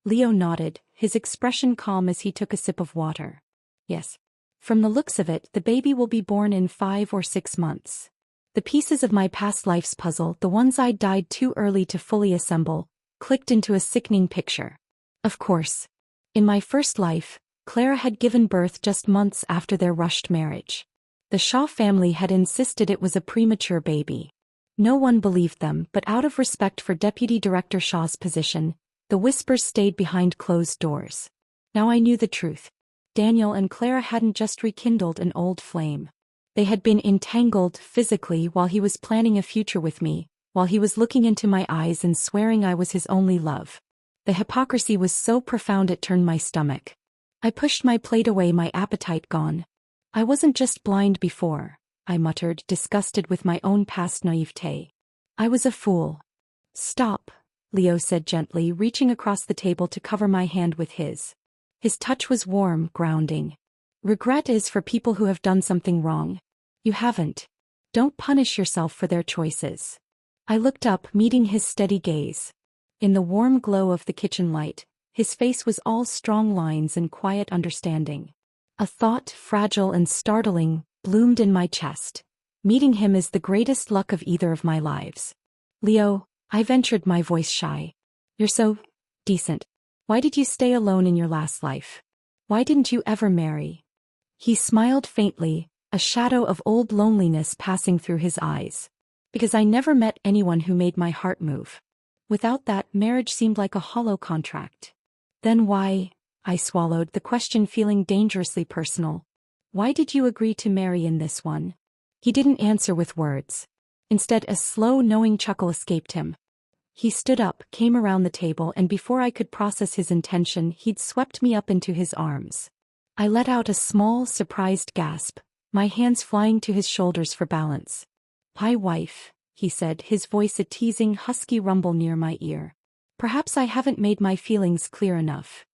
Leo nodded, his expression calm as he took a sip of water. "Yes. From the looks of it, the baby will be born in 5 or 6 months. The pieces of my past life's puzzle, the ones I died too early to fully assemble, clicked into a sickening picture. Of course. In my first life, Clara had given birth just months after their rushed marriage. The Shaw family had insisted it was a premature baby. No one believed them, but out of respect for Deputy Director Shaw's position, the whispers stayed behind closed doors. Now I knew the truth. Daniel and Clara hadn't just rekindled an old flame. They had been entangled physically while he was planning a future with me, while he was looking into my eyes and swearing I was his only love. The hypocrisy was so profound it turned my stomach. I pushed my plate away, my appetite gone. "I wasn't just blind before," I muttered, disgusted with my own past naivete. "I was a fool." "Stop," Leo said gently, reaching across the table to cover my hand with his. His touch was warm, grounding. "Regret is for people who have done something wrong. You haven't. Don't punish yourself for their choices." I looked up, meeting his steady gaze. In the warm glow of the kitchen light, his face was all strong lines and quiet understanding. A thought, fragile and startling, bloomed in my chest. Meeting him is the greatest luck of either of my lives. "Leo," I ventured, my voice shy. "You're so decent. Why did you stay alone in your last life? Why didn't you ever marry?" He smiled faintly, a shadow of old loneliness passing through his eyes. "Because I never met anyone who made my heart move. Without that, marriage seemed like a hollow contract." "Then why?" I swallowed, the question feeling dangerously personal. "Why did you agree to marry in this one?" He didn't answer with words. Instead, a slow, knowing chuckle escaped him. He stood up, came around the table, and before I could process his intention, he'd swept me up into his arms. I let out a small, surprised gasp, my hands flying to his shoulders for balance. "My wife," he said, his voice a teasing, husky rumble near my ear. "Perhaps I haven't made my feelings clear enough."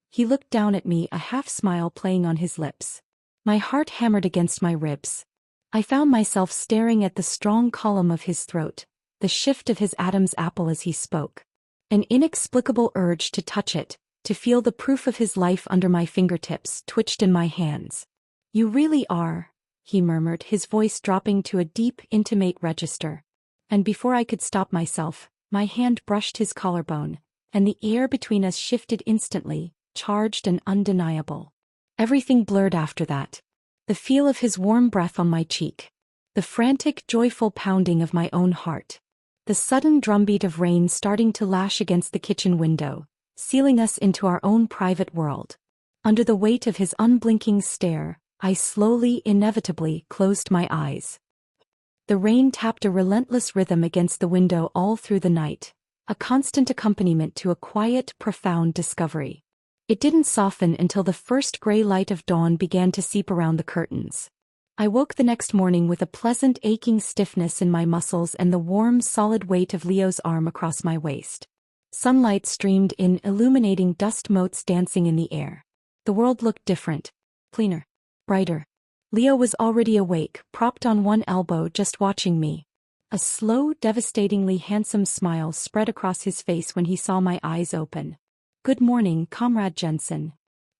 He looked down at me, a half-smile playing on his lips. My heart hammered against my ribs. I found myself staring at the strong column of his throat, the shift of his Adam's apple as he spoke. An inexplicable urge to touch it, to feel the proof of his life under my fingertips, twitched in my hands. "You really are," he murmured, his voice dropping to a deep, intimate register. And before I could stop myself, my hand brushed his collarbone, and the air between us shifted instantly, charged and undeniable. Everything blurred after that. The feel of his warm breath on my cheek. The frantic, joyful pounding of my own heart. The sudden drumbeat of rain starting to lash against the kitchen window, sealing us into our own private world. Under the weight of his unblinking stare, I slowly, inevitably, closed my eyes. The rain tapped a relentless rhythm against the window all through the night, a constant accompaniment to a quiet, profound discovery. It didn't soften until the first gray light of dawn began to seep around the curtains. I woke the next morning with a pleasant aching stiffness in my muscles and the warm, solid weight of Leo's arm across my waist. Sunlight streamed in, illuminating dust motes dancing in the air. The world looked different, cleaner, brighter. Leo was already awake, propped on one elbow, just watching me. A slow, devastatingly handsome smile spread across his face when he saw my eyes open. "Good morning, Comrade Jensen."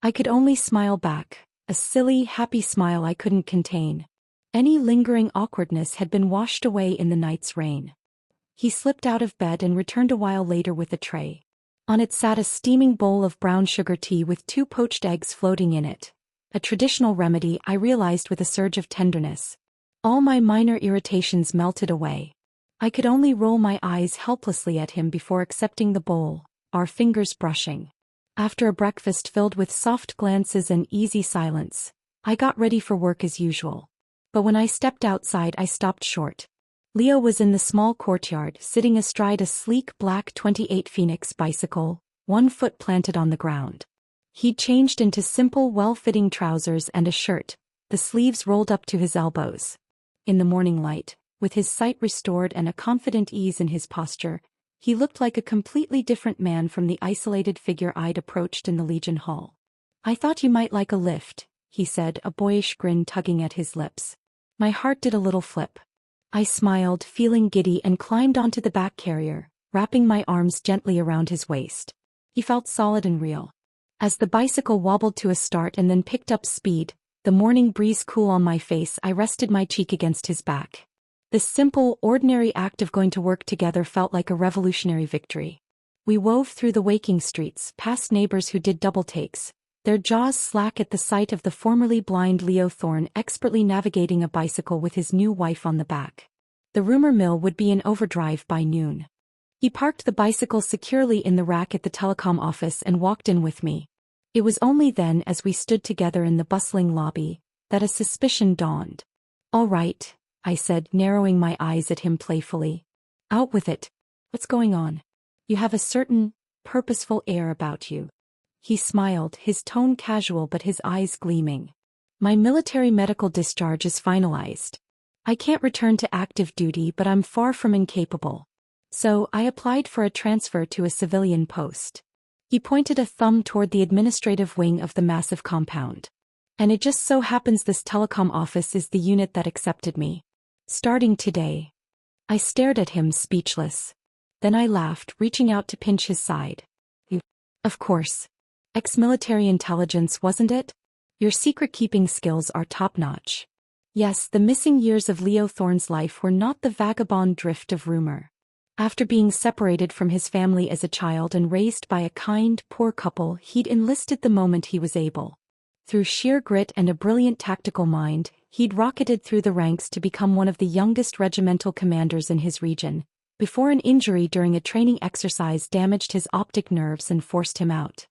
I could only smile back, a silly, happy smile I couldn't contain. Any lingering awkwardness had been washed away in the night's rain. He slipped out of bed and returned a while later with a tray. On it sat a steaming bowl of brown sugar tea with 2 poached eggs floating in it. A traditional remedy, I realized with a surge of tenderness. All my minor irritations melted away. I could only roll my eyes helplessly at him before accepting the bowl, our fingers brushing. After a breakfast filled with soft glances and easy silence, I got ready for work as usual. But when I stepped outside, I stopped short. Leo was in the small courtyard, sitting astride a sleek black 28 Phoenix bicycle, one foot planted on the ground. He'd changed into simple, well-fitting trousers and a shirt, the sleeves rolled up to his elbows. In the morning light, with his sight restored and a confident ease in his posture, he looked like a completely different man from the isolated figure I'd approached in the Legion Hall. "I thought you might like a lift," he said, a boyish grin tugging at his lips. My heart did a little flip. I smiled, feeling giddy, and climbed onto the back carrier, wrapping my arms gently around his waist. He felt solid and real. As the bicycle wobbled to a start and then picked up speed, the morning breeze cool on my face, I rested my cheek against his back. This simple, ordinary act of going to work together felt like a revolutionary victory. We wove through the waking streets, past neighbors who did double takes, their jaws slack at the sight of the formerly blind Leo Thorne expertly navigating a bicycle with his new wife on the back. The rumor mill would be in overdrive by noon. He parked the bicycle securely in the rack at the telecom office and walked in with me. It was only then, as we stood together in the bustling lobby, that a suspicion dawned. "All right," I said, narrowing my eyes at him playfully. "Out with it. What's going on? You have a certain, purposeful air about you." He smiled, his tone casual but his eyes gleaming. "My military medical discharge is finalized. I can't return to active duty, but I'm far from incapable. So, I applied for a transfer to a civilian post." He pointed a thumb toward the administrative wing of the massive compound. "And it just so happens this telecom office is the unit that accepted me. Starting today." I stared at him, speechless. Then I laughed, reaching out to pinch his side. "Of course. Ex-military intelligence, wasn't it? Your secret-keeping skills are top-notch." Yes, the missing years of Leo Thorne's life were not the vagabond drift of rumor. After being separated from his family as a child and raised by a kind, poor couple, he'd enlisted the moment he was able. Through sheer grit and a brilliant tactical mind, he'd rocketed through the ranks to become one of the youngest regimental commanders in his region, before an injury during a training exercise damaged his optic nerves and forced him out.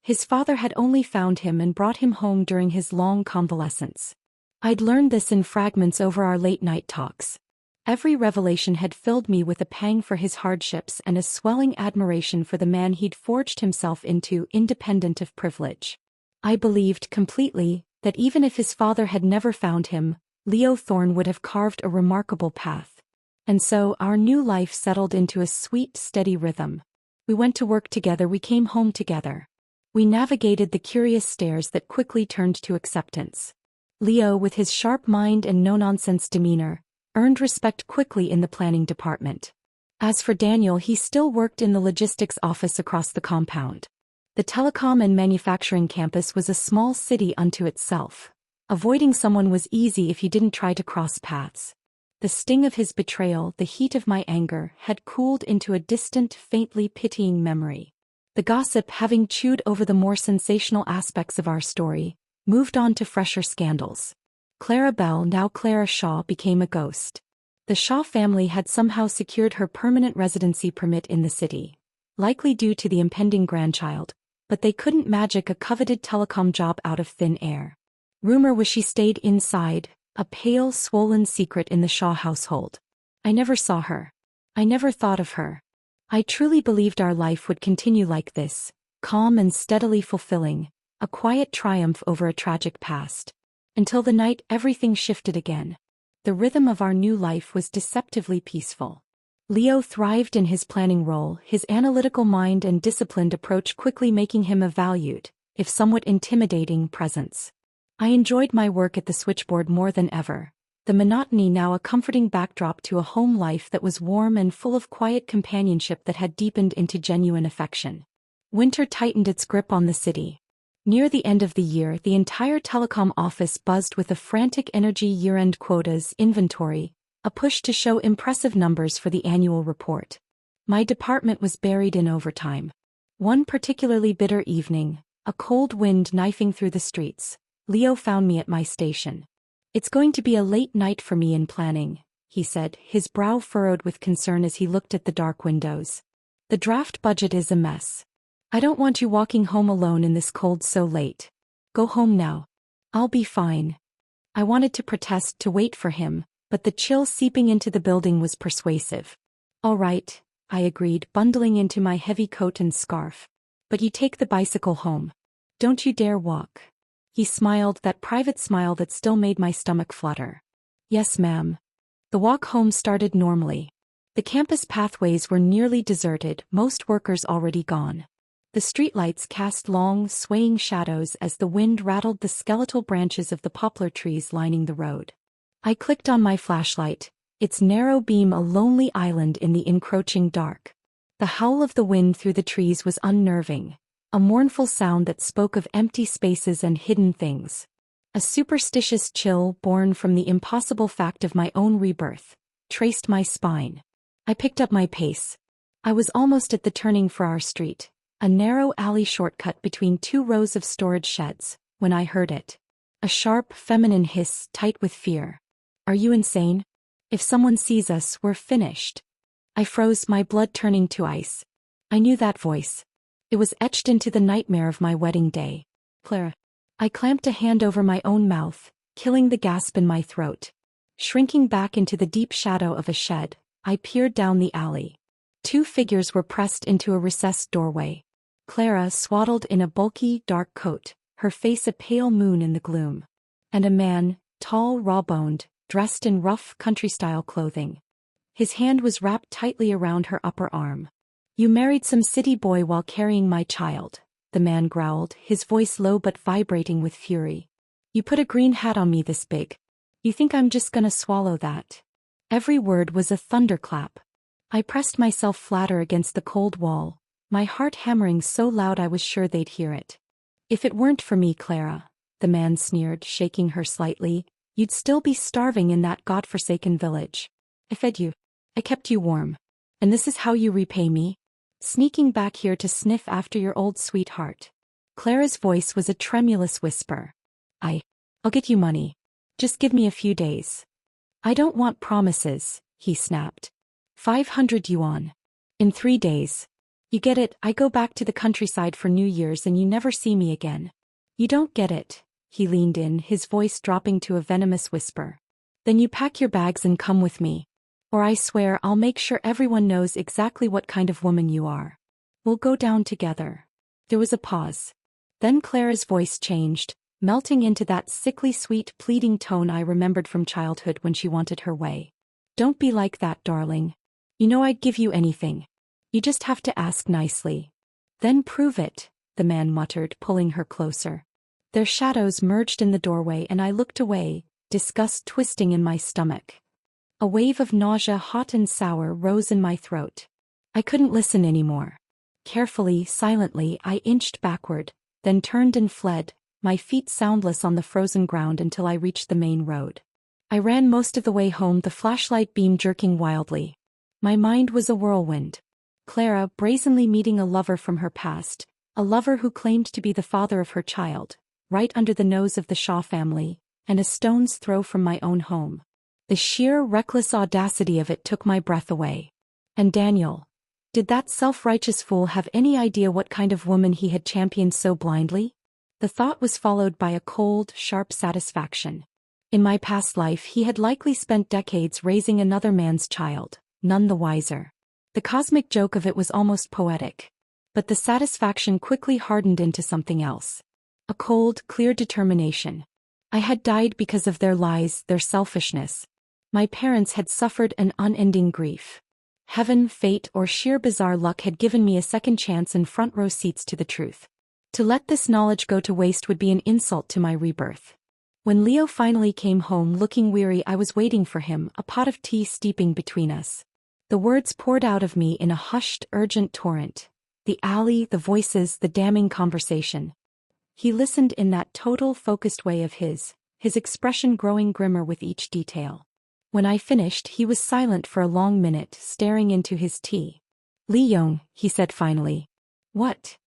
His father had only found him and brought him home during his long convalescence. I'd learned this in fragments over our late-night talks. Every revelation had filled me with a pang for his hardships and a swelling admiration for the man he'd forged himself into, independent of privilege. I believed completely that even if his father had never found him, Leo Thorne would have carved a remarkable path. And so our new life settled into a sweet, steady rhythm. We went to work together, we came home together. We navigated the curious stairs that quickly turned to acceptance. Leo, with his sharp mind and no-nonsense demeanor, earned respect quickly in the planning department. As for Daniel, he still worked in the logistics office across the compound. The telecom and manufacturing campus was a small city unto itself. Avoiding someone was easy if you didn't try to cross paths. The sting of his betrayal, the heat of my anger, had cooled into a distant, faintly pitying memory. The gossip, having chewed over the more sensational aspects of our story, moved on to fresher scandals. Clara Bell, now Clara Shaw, became a ghost. The Shaw family had somehow secured her permanent residency permit in the city, likely due to the impending grandchild, but they couldn't magic a coveted telecom job out of thin air. Rumor was she stayed inside, a pale, swollen secret in the Shaw household. I never saw her. I never thought of her. I truly believed our life would continue like this, calm and steadily fulfilling, a quiet triumph over a tragic past. Until the night everything shifted again. The rhythm of our new life was deceptively peaceful. Leo thrived in his planning role, his analytical mind and disciplined approach quickly making him a valued, if somewhat intimidating, presence. I enjoyed my work at the switchboard more than ever, the monotony now a comforting backdrop to a home life that was warm and full of quiet companionship that had deepened into genuine affection. Winter tightened its grip on the city. Near the end of the year, the entire telecom office buzzed with a frantic energy year-end quotas inventory, a push to show impressive numbers for the annual report. My department was buried in overtime. One particularly bitter evening, a cold wind knifing through the streets, Leo found me at my station. "It's going to be a late night for me in planning," he said, his brow furrowed with concern as he looked at the dark windows. "The draft budget is a mess. I don't want you walking home alone in this cold so late. Go home now. I'll be fine." I wanted to protest, to wait for him, but the chill seeping into the building was persuasive. "All right," I agreed, bundling into my heavy coat and scarf. "But you take the bicycle home. Don't you dare walk." He smiled, that private smile that still made my stomach flutter. "Yes, ma'am." The walk home started normally. The campus pathways were nearly deserted, most workers already gone. The streetlights cast long, swaying shadows as the wind rattled the skeletal branches of the poplar trees lining the road. I clicked on my flashlight, its narrow beam a lonely island in the encroaching dark. The howl of the wind through the trees was unnerving, a mournful sound that spoke of empty spaces and hidden things. A superstitious chill, born from the impossible fact of my own rebirth, traced my spine. I picked up my pace. I was almost at the turning for our street, a narrow alley shortcut between two rows of storage sheds, when I heard it. A sharp, feminine hiss, tight with fear. "Are you insane? If someone sees us, we're finished." I froze, my blood turning to ice. I knew that voice. It was etched into the nightmare of my wedding day. "Clara." I clamped a hand over my own mouth, killing the gasp in my throat. Shrinking back into the deep shadow of a shed, I peered down the alley. Two figures were pressed into a recessed doorway. Clara, swaddled in a bulky, dark coat, her face a pale moon in the gloom. And a man, tall, raw-boned, dressed in rough, country-style clothing. His hand was wrapped tightly around her upper arm. "You married some city boy while carrying my child," the man growled, his voice low but vibrating with fury. "You put a green hat on me this big. You think I'm just gonna swallow that?" Every word was a thunderclap. I pressed myself flatter against the cold wall, my heart hammering so loud I was sure they'd hear it. "If it weren't for me, Clara," the man sneered, shaking her slightly, "you'd still be starving in that godforsaken village. I fed you. I kept you warm. And this is how you repay me? Sneaking back here to sniff after your old sweetheart." Clara's voice was a tremulous whisper. I'll get you money. Just give me a few days." "I don't want promises," he snapped. 500 yuan. In 3 days. You get it, I go back to the countryside for New Year's and you never see me again. You don't get it. He leaned in, his voice dropping to a venomous whisper. Then you pack your bags and come with me. Or I swear I'll make sure everyone knows exactly what kind of woman you are. We'll go down together. There was a pause. Then Clara's voice changed, melting into that sickly sweet pleading tone I remembered from childhood when she wanted her way. "Don't be like that, darling. You know I'd give you anything. You just have to ask nicely." "Then prove it," the man muttered, pulling her closer. Their shadows merged in the doorway and I looked away, disgust twisting in my stomach. A wave of nausea, hot and sour, rose in my throat. I couldn't listen anymore. Carefully, silently, I inched backward, then turned and fled, my feet soundless on the frozen ground until I reached the main road. I ran most of the way home, the flashlight beam jerking wildly. My mind was a whirlwind. Clara brazenly meeting a lover from her past, a lover who claimed to be the father of her child, right under the nose of the Shaw family, and a stone's throw from my own home. The sheer reckless audacity of it took my breath away. And Daniel? Did that self-righteous fool have any idea what kind of woman he had championed so blindly? The thought was followed by a cold, sharp satisfaction. In my past life he had likely spent decades raising another man's child, none the wiser. The cosmic joke of it was almost poetic. But the satisfaction quickly hardened into something else. A cold, clear determination. I had died because of their lies, their selfishness. My parents had suffered an unending grief. Heaven, fate, or sheer bizarre luck had given me a second chance and front-row seats to the truth. To let this knowledge go to waste would be an insult to my rebirth. When Leo finally came home looking weary, I was waiting for him, a pot of tea steeping between us. The words poured out of me in a hushed, urgent torrent. The alley, the voices, the damning conversation. He listened in that total, focused way of his expression growing grimmer with each detail. When I finished, he was silent for a long minute, staring into his tea. "Lee Young," he said finally. "What?"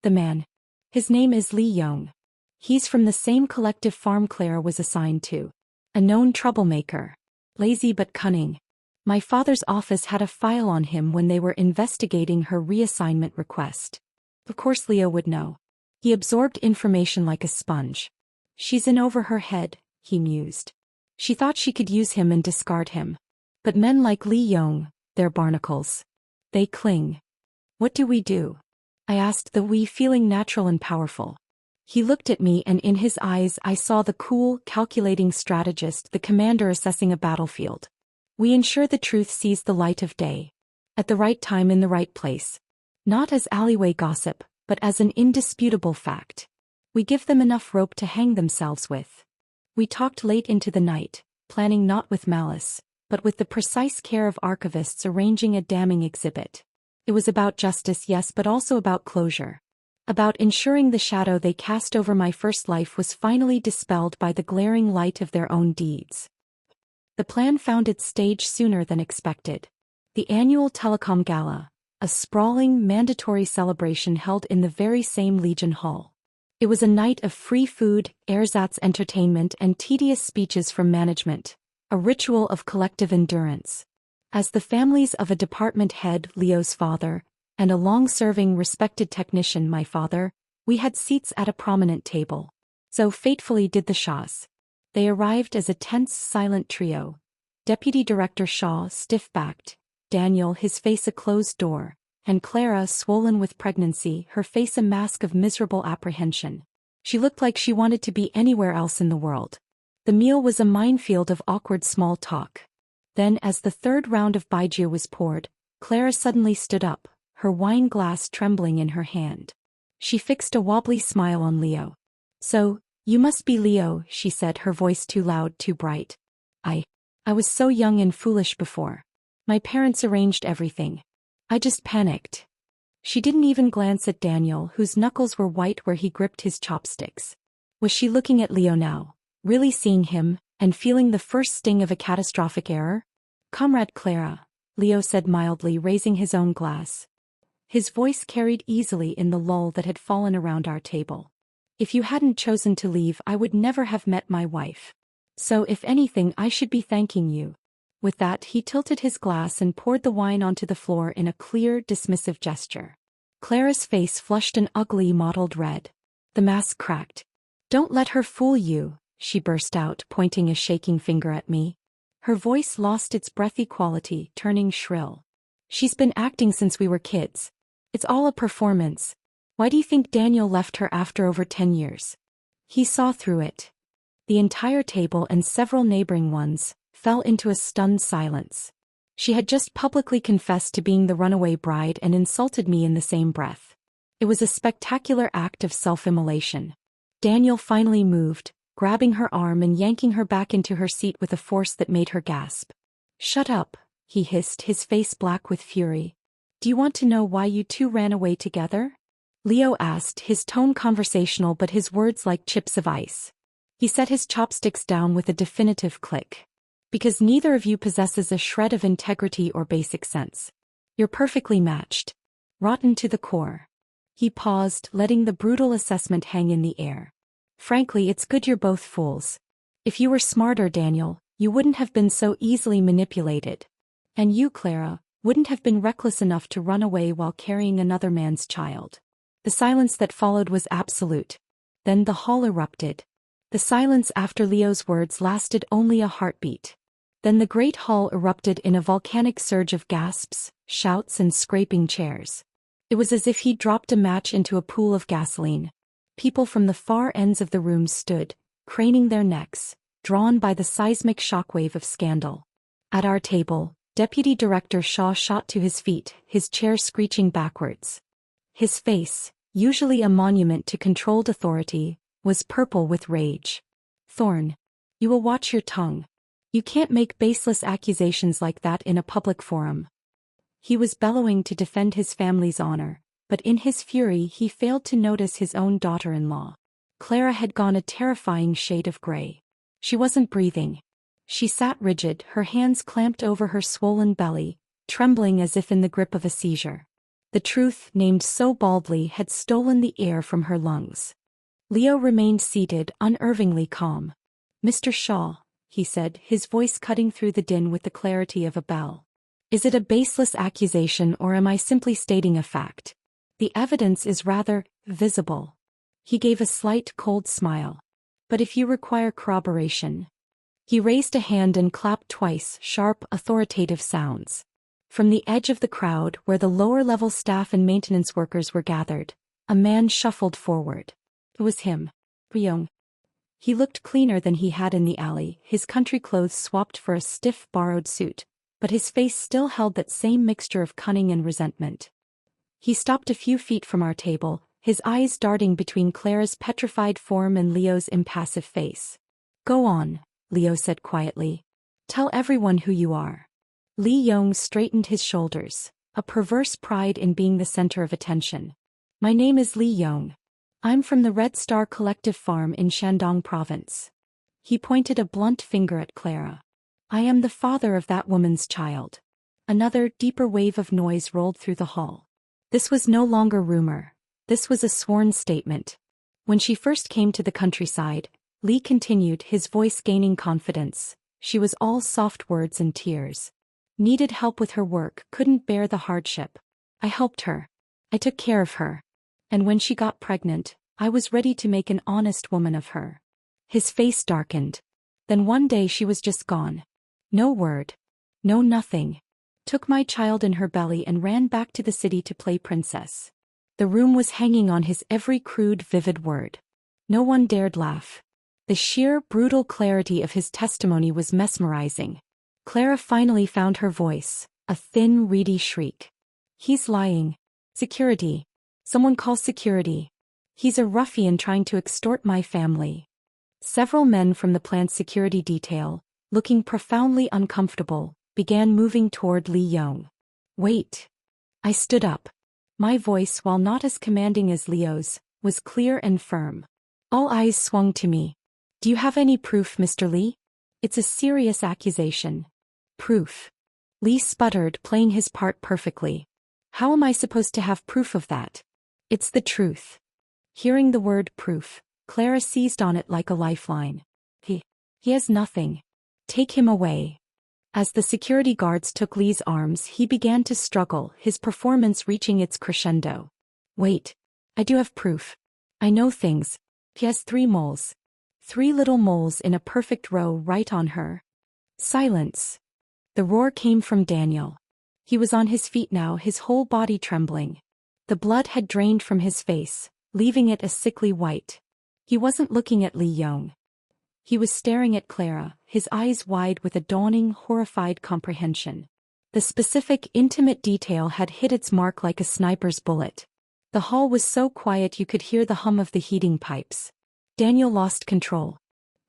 "The man. His name is Lee Young. He's from the same collective farm Clara was assigned to. A known troublemaker. Lazy but cunning. My father's office had a file on him when they were investigating her reassignment request. Of course Leo would know. He absorbed information like a sponge. She's in over her head," he mused. She thought she could use him and discard him. But men like Lee Young, they're barnacles. They cling. "What do we do?" I asked, the we feeling natural and powerful. He looked at me and in his eyes I saw the cool, calculating strategist, the commander assessing a battlefield. "We ensure the truth sees the light of day. At the right time in the right place. Not as alleyway gossip, but as an indisputable fact. We give them enough rope to hang themselves with." We talked late into the night, planning not with malice, but with the precise care of archivists arranging a damning exhibit. It was about justice, yes, but also about closure. About ensuring the shadow they cast over my first life was finally dispelled by the glaring light of their own deeds. The plan found its stage sooner than expected. The annual Telecom Gala, a sprawling, mandatory celebration held in the very same Legion Hall. It was a night of free food, ersatz entertainment and tedious speeches from management, a ritual of collective endurance. As the families of a department head, Leo's father, and a long-serving respected technician, my father, we had seats at a prominent table. So fatefully did the Shaws. They arrived as a tense, silent trio. Deputy Director Shaw, stiff-backed, Daniel, his face a closed door, and Clara, swollen with pregnancy, her face a mask of miserable apprehension. She looked like she wanted to be anywhere else in the world. The meal was a minefield of awkward small talk. Then, as the third round of baijiu was poured, Clara suddenly stood up, her wine glass trembling in her hand. She fixed a wobbly smile on Leo. "So, you must be Leo," she said, her voice too loud, too bright. I was so young and foolish before. My parents arranged everything. I just panicked." She didn't even glance at Daniel, whose knuckles were white where he gripped his chopsticks. Was she looking at Leo now, really seeing him, and feeling the first sting of a catastrophic error? "Comrade Clara," Leo said mildly, raising his own glass. His voice carried easily in the lull that had fallen around our table. "If you hadn't chosen to leave, I would never have met my wife. So if anything, I should be thanking you." With that, he tilted his glass and poured the wine onto the floor in a clear, dismissive gesture. Clara's face flushed an ugly mottled red. The mask cracked. "Don't let her fool you," she burst out, pointing a shaking finger at me. Her voice lost its breathy quality, turning shrill. "She's been acting since we were kids. It's all a performance. Why do you think Daniel left her after over 10 years? He saw through it." The entire table and several neighboring ones fell into a stunned silence. She had just publicly confessed to being the runaway bride and insulted me in the same breath. It was a spectacular act of self-immolation. Daniel finally moved, grabbing her arm and yanking her back into her seat with a force that made her gasp. "Shut up," he hissed, his face black with fury. "Do you want to know why you two ran away together?" Leo asked, his tone conversational but his words like chips of ice. He set his chopsticks down with a definitive click. "Because neither of you possesses a shred of integrity or basic sense. You're perfectly matched. Rotten to the core." He paused, letting the brutal assessment hang in the air. "Frankly, it's good you're both fools. If you were smarter, Daniel, you wouldn't have been so easily manipulated. And you, Clara, wouldn't have been reckless enough to run away while carrying another man's child." The silence that followed was absolute. Then the hall erupted. The silence after Leo's words lasted only a heartbeat. Then the great hall erupted in a volcanic surge of gasps, shouts and scraping chairs. It was as if he dropped a match into a pool of gasoline. People from the far ends of the room stood, craning their necks, drawn by the seismic shockwave of scandal. At our table, Deputy Director Shaw shot to his feet, his chair screeching backwards. His face, usually a monument to controlled authority, was purple with rage. "Thorne, you will watch your tongue. You can't make baseless accusations like that in a public forum." He was bellowing to defend his family's honor, but in his fury he failed to notice his own daughter-in-law. Clara had gone a terrifying shade of gray. She wasn't breathing. She sat rigid, her hands clamped over her swollen belly, trembling as if in the grip of a seizure. The truth, named so baldly, had stolen the air from her lungs. Leo remained seated, unervingly calm. "Mr. Shaw," he said, his voice cutting through the din with the clarity of a bell. "Is it a baseless accusation or am I simply stating a fact? The evidence is rather visible." He gave a slight, cold smile. "But if you require corroboration..." He raised a hand and clapped twice, sharp, authoritative sounds. From the edge of the crowd, where the lower-level staff and maintenance workers were gathered, a man shuffled forward. It was him. Young. He looked cleaner than he had in the alley, his country clothes swapped for a stiff, borrowed suit, but his face still held that same mixture of cunning and resentment. He stopped a few feet from our table, his eyes darting between Clara's petrified form and Leo's impassive face. "Go on," Leo said quietly. "Tell everyone who you are." Lee Yong straightened his shoulders, a perverse pride in being the center of attention. "My name is Lee Yong. I'm from the Red Star Collective Farm in Shandong Province." He pointed a blunt finger at Clara. "I am the father of that woman's child." Another, deeper wave of noise rolled through the hall. This was no longer rumor. This was a sworn statement. "When she first came to the countryside," Lee continued, his voice gaining confidence, "she was all soft words and tears. Needed help with her work, couldn't bear the hardship. I helped her. I took care of her. And when she got pregnant, I was ready to make an honest woman of her." His face darkened. "Then one day she was just gone. No word. No nothing. Took my child in her belly and ran back to the city to play princess." The room was hanging on his every crude, vivid word. No one dared laugh. The sheer, brutal clarity of his testimony was mesmerizing. Clara finally found her voice, a thin, reedy shriek. "He's lying. Security. Someone call security. He's a ruffian trying to extort my family." Several men from the plant's security detail, looking profoundly uncomfortable, began moving toward Lee Yong. "Wait." I stood up. My voice, while not as commanding as Leo's, was clear and firm. All eyes swung to me. "Do you have any proof, Mr. Lee? It's a serious accusation." "Proof?" Lee sputtered, playing his part perfectly. "How am I supposed to have proof of that? It's the truth." Hearing the word proof, Clara seized on it like a lifeline. He has nothing. Take him away." As the security guards took Lee's arms, he began to struggle, his performance reaching its crescendo. "Wait. I do have proof. I know things. He has 3 moles. 3 little moles in a perfect row right on her." "Silence." The roar came from Daniel. He was on his feet now, his whole body trembling. The blood had drained from his face, leaving it a sickly white. He wasn't looking at Lee Yong. He was staring at Clara, his eyes wide with a dawning, horrified comprehension. The specific, intimate detail had hit its mark like a sniper's bullet. The hall was so quiet you could hear the hum of the heating pipes. Daniel lost control.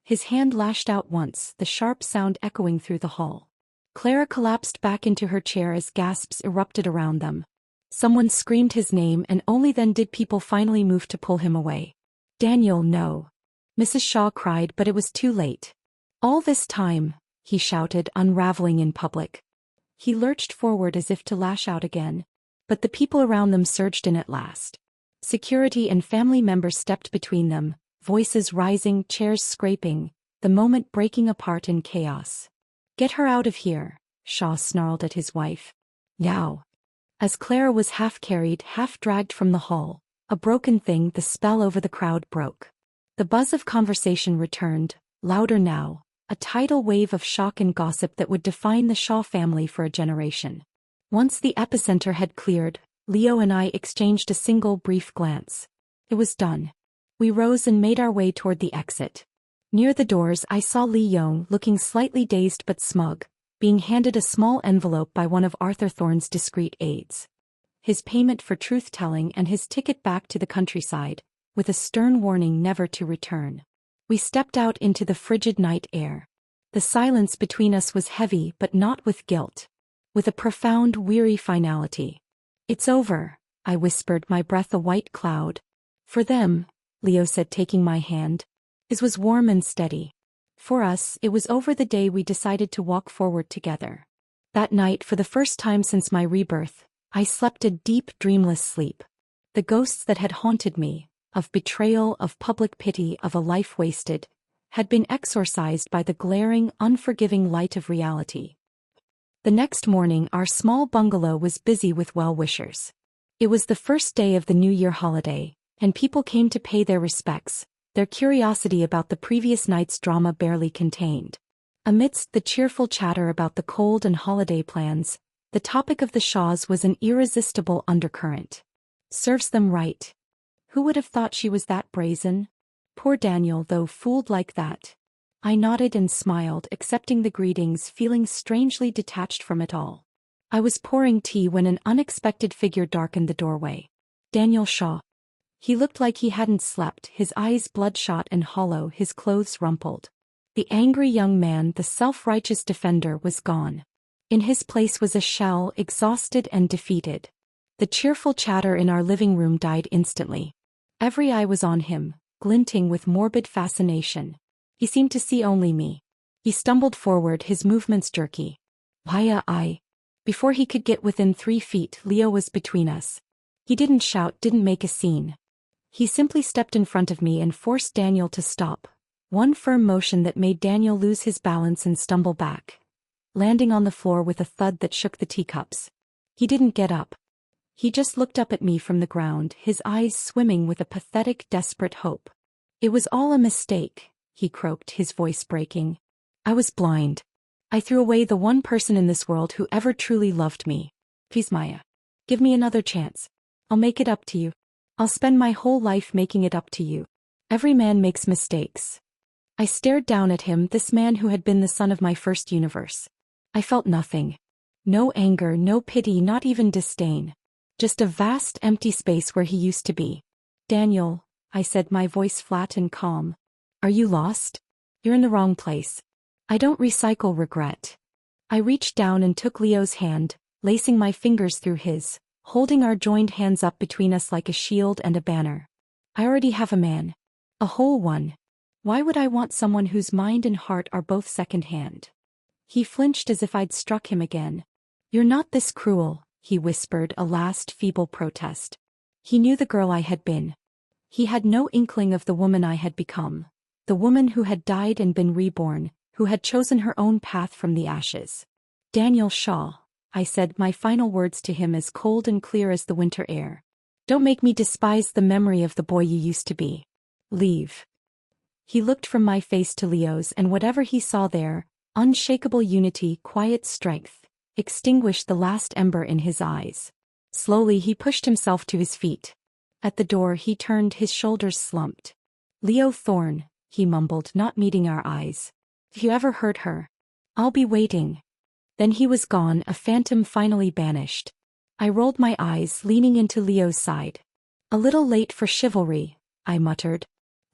His hand lashed out once, the sharp sound echoing through the hall. Clara collapsed back into her chair as gasps erupted around them. Someone screamed his name, and only then did people finally move to pull him away. Daniel, no. Mrs. Shaw cried, but it was too late. All this time, he shouted, unraveling in public. He lurched forward as if to lash out again, but the people around them surged in at last. Security and family members stepped between them, voices rising, chairs scraping, the moment breaking apart in chaos. Get her out of here, Shaw snarled at his wife. Now. As Clara was half carried, half dragged from the hall, a broken thing, the spell over the crowd broke. The buzz of conversation returned, louder now, a tidal wave of shock and gossip that would define the Shaw family for a generation. Once the epicenter had cleared, Leo and I exchanged a single brief glance. It was done. We rose and made our way toward the exit. Near the doors I saw Lee Yong, looking slightly dazed but smug, being handed a small envelope by one of Arthur Thorne's discreet aides. His payment for truth-telling and his ticket back to the countryside, with a stern warning never to return. We stepped out into the frigid night air. The silence between us was heavy but not with guilt. With a profound, weary finality. It's over, I whispered, my breath a white cloud. For them, Leo said, taking my hand. His was warm and steady. For us, it was over the day we decided to walk forward together. That night, for the first time since my rebirth, I slept a deep, dreamless sleep. The ghosts that had haunted me, of betrayal, of public pity, of a life wasted, had been exorcised by the glaring, unforgiving light of reality. The next morning our small bungalow was busy with well-wishers. It was the first day of the New Year holiday, and people came to pay their respects, their curiosity about the previous night's drama barely contained. Amidst the cheerful chatter about the cold and holiday plans, the topic of the Shaws was an irresistible undercurrent. Serves them right. Who would have thought she was that brazen? Poor Daniel, though, fooled like that. I nodded and smiled, accepting the greetings, feeling strangely detached from it all. I was pouring tea when an unexpected figure darkened the doorway. Daniel Shaw. He looked like he hadn't slept, his eyes bloodshot and hollow, his clothes rumpled. The angry young man, the self-righteous defender, was gone. In his place was a shell, exhausted and defeated. The cheerful chatter in our living room died instantly. Every eye was on him, glinting with morbid fascination. He seemed to see only me. He stumbled forward, his movements jerky. Before he could get within 3 feet, Leo was between us. He didn't shout, didn't make a scene. He simply stepped in front of me and forced Daniel to stop. One firm motion that made Daniel lose his balance and stumble back, landing on the floor with a thud that shook the teacups. He didn't get up. He just looked up at me from the ground, his eyes swimming with a pathetic, desperate hope. It was all a mistake, he croaked, his voice breaking. I was blind. I threw away the one person in this world who ever truly loved me. Please, Maya. Give me another chance. I'll make it up to you. I'll spend my whole life making it up to you. Every man makes mistakes. I stared down at him, this man who had been the son of my first universe. I felt nothing. No anger, no pity, not even disdain. Just a vast, empty space where he used to be. Daniel, I said, my voice flat and calm. Are you lost? You're in the wrong place. I don't recycle regret. I reached down and took Leo's hand, lacing my fingers through his, holding our joined hands up between us like a shield and a banner. I already have a man. A whole one. Why would I want someone whose mind and heart are both second-hand? He flinched as if I'd struck him again. You're not this cruel, he whispered, a last feeble protest. He knew the girl I had been. He had no inkling of the woman I had become. The woman who had died and been reborn, who had chosen her own path from the ashes. Daniel Shaw, I said, my final words to him as cold and clear as the winter air. Don't make me despise the memory of the boy you used to be. Leave. He looked from my face to Leo's, and whatever he saw there, unshakable unity, quiet strength, extinguished the last ember in his eyes. Slowly he pushed himself to his feet. At the door he turned, his shoulders slumped. Leo Thorne, he mumbled, not meeting our eyes. If you ever hurt her, I'll be waiting. Then he was gone, a phantom finally banished. I rolled my eyes, leaning into Leo's side. A little late for chivalry, I muttered.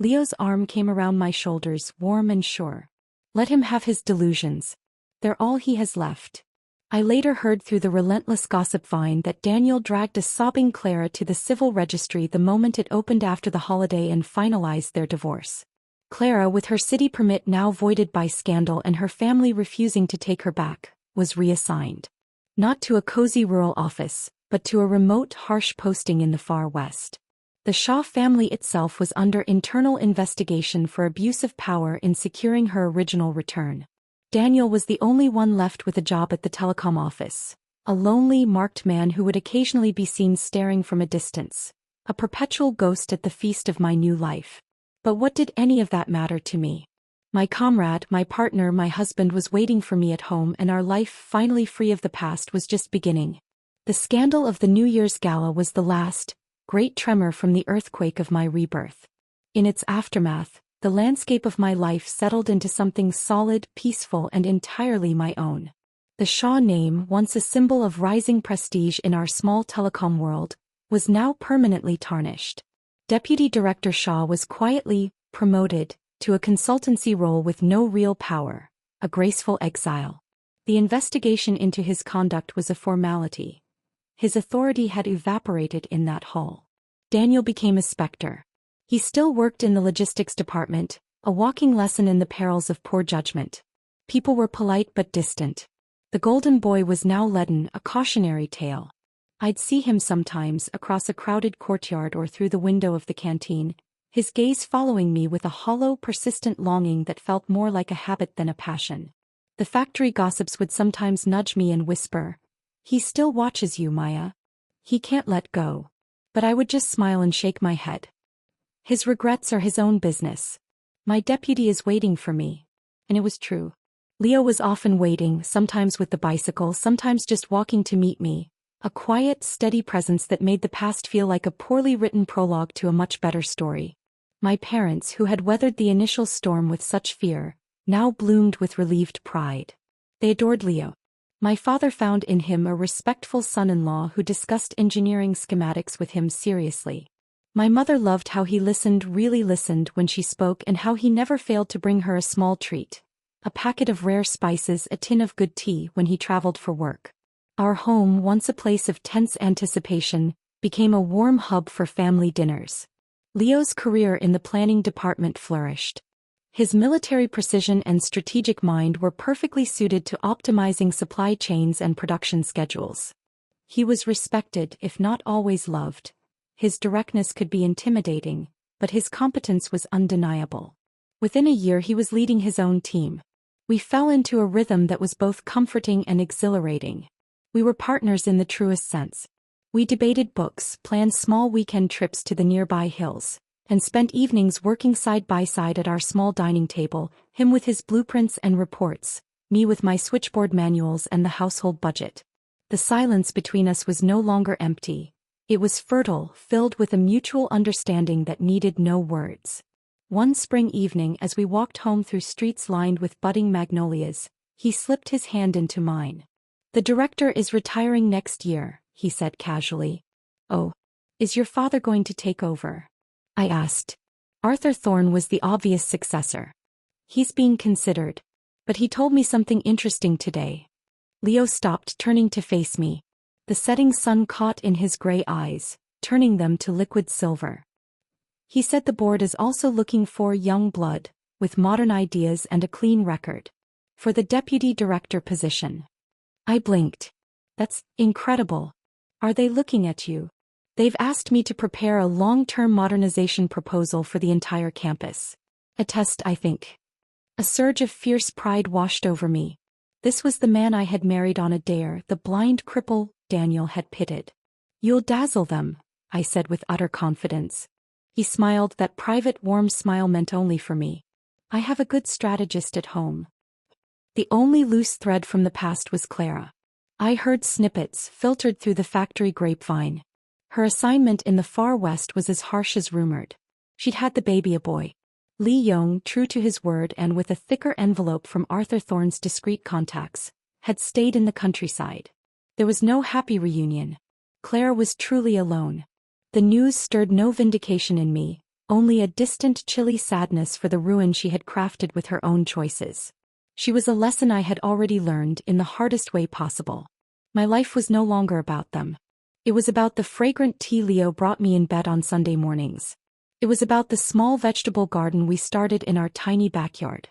Leo's arm came around my shoulders, warm and sure. Let him have his delusions. They're all he has left. I later heard through the relentless gossip vine that Daniel dragged a sobbing Clara to the civil registry the moment it opened after the holiday and finalized their divorce. Clara, with her city permit now voided by scandal and her family refusing to take her back, was reassigned. Not to a cozy rural office, but to a remote, harsh posting in the far west. The Shaw family itself was under internal investigation for abuse of power in securing her original return. Daniel was the only one left with a job at the telecom office, a lonely, marked man who would occasionally be seen staring from a distance, a perpetual ghost at the feast of my new life. But what did any of that matter to me? My comrade, my partner, my husband was waiting for me at home, and our life, finally free of the past, was just beginning. The scandal of the New Year's gala was the last great tremor from the earthquake of my rebirth. In its aftermath, the landscape of my life settled into something solid, peaceful, and entirely my own. The Shaw name, once a symbol of rising prestige in our small telecom world, was now permanently tarnished. Deputy Director Shaw was quietly promoted to a consultancy role with no real power, a graceful exile. The investigation into his conduct was a formality. His authority had evaporated in that hall. Daniel became a specter. He still worked in the logistics department, a walking lesson in the perils of poor judgment. People were polite but distant. The golden boy was now leaden, a cautionary tale. I'd see him sometimes across a crowded courtyard or through the window of the canteen, his gaze following me with a hollow, persistent longing that felt more like a habit than a passion. The factory gossips would sometimes nudge me and whisper, "He still watches you, Maya. He can't let go." But I would just smile and shake my head. His regrets are his own business. My deputy is waiting for me. And it was true. Leo was often waiting, sometimes with the bicycle, sometimes just walking to meet me, a quiet, steady presence that made the past feel like a poorly written prologue to a much better story. My parents, who had weathered the initial storm with such fear, now bloomed with relieved pride. They adored Leo. My father found in him a respectful son-in-law who discussed engineering schematics with him seriously. My mother loved how he listened, really listened when she spoke, and how he never failed to bring her a small treat. A packet of rare spices, a tin of good tea when he traveled for work. Our home, once a place of tense anticipation, became a warm hub for family dinners. Leo's career in the planning department flourished. His military precision and strategic mind were perfectly suited to optimizing supply chains and production schedules. He was respected, if not always loved. His directness could be intimidating, but his competence was undeniable. Within a year he was leading his own team. We fell into a rhythm that was both comforting and exhilarating. We were partners in the truest sense. We debated books, planned small weekend trips to the nearby hills, and spent evenings working side by side at our small dining table, him with his blueprints and reports, me with my switchboard manuals and the household budget. The silence between us was no longer empty. It was fertile, filled with a mutual understanding that needed no words. One spring evening, as we walked home through streets lined with budding magnolias, he slipped his hand into mine. "The director is retiring next year," he said casually. "Oh, is your father going to take over?" I asked. Arthur Thorne was the obvious successor. "He's being considered. But he told me something interesting today." Leo stopped, turning to face me. The setting sun caught in his gray eyes, turning them to liquid silver. "He said the board is also looking for young blood, with modern ideas and a clean record, for the deputy director position." I blinked. "That's incredible. Are they looking at you?" "They've asked me to prepare a long-term modernization proposal for the entire campus. A test, I think." A surge of fierce pride washed over me. This was the man I had married on a dare, the blind cripple Daniel had pitted. "You'll dazzle them," I said with utter confidence. He smiled, that private warm smile meant only for me. "I have a good strategist at home." The only loose thread from the past was Clara. I heard snippets filtered through the factory grapevine. Her assignment in the far west was as harsh as rumored. She'd had the baby a boy. Lee Young, true to his word and with a thicker envelope from Arthur Thorne's discreet contacts, had stayed in the countryside. There was no happy reunion. Clara was truly alone. The news stirred no vindication in me, only a distant chilly sadness for the ruin she had crafted with her own choices. She was a lesson I had already learned in the hardest way possible. My life was no longer about them. It was about the fragrant tea Leo brought me in bed on Sunday mornings. It was about the small vegetable garden we started in our tiny backyard.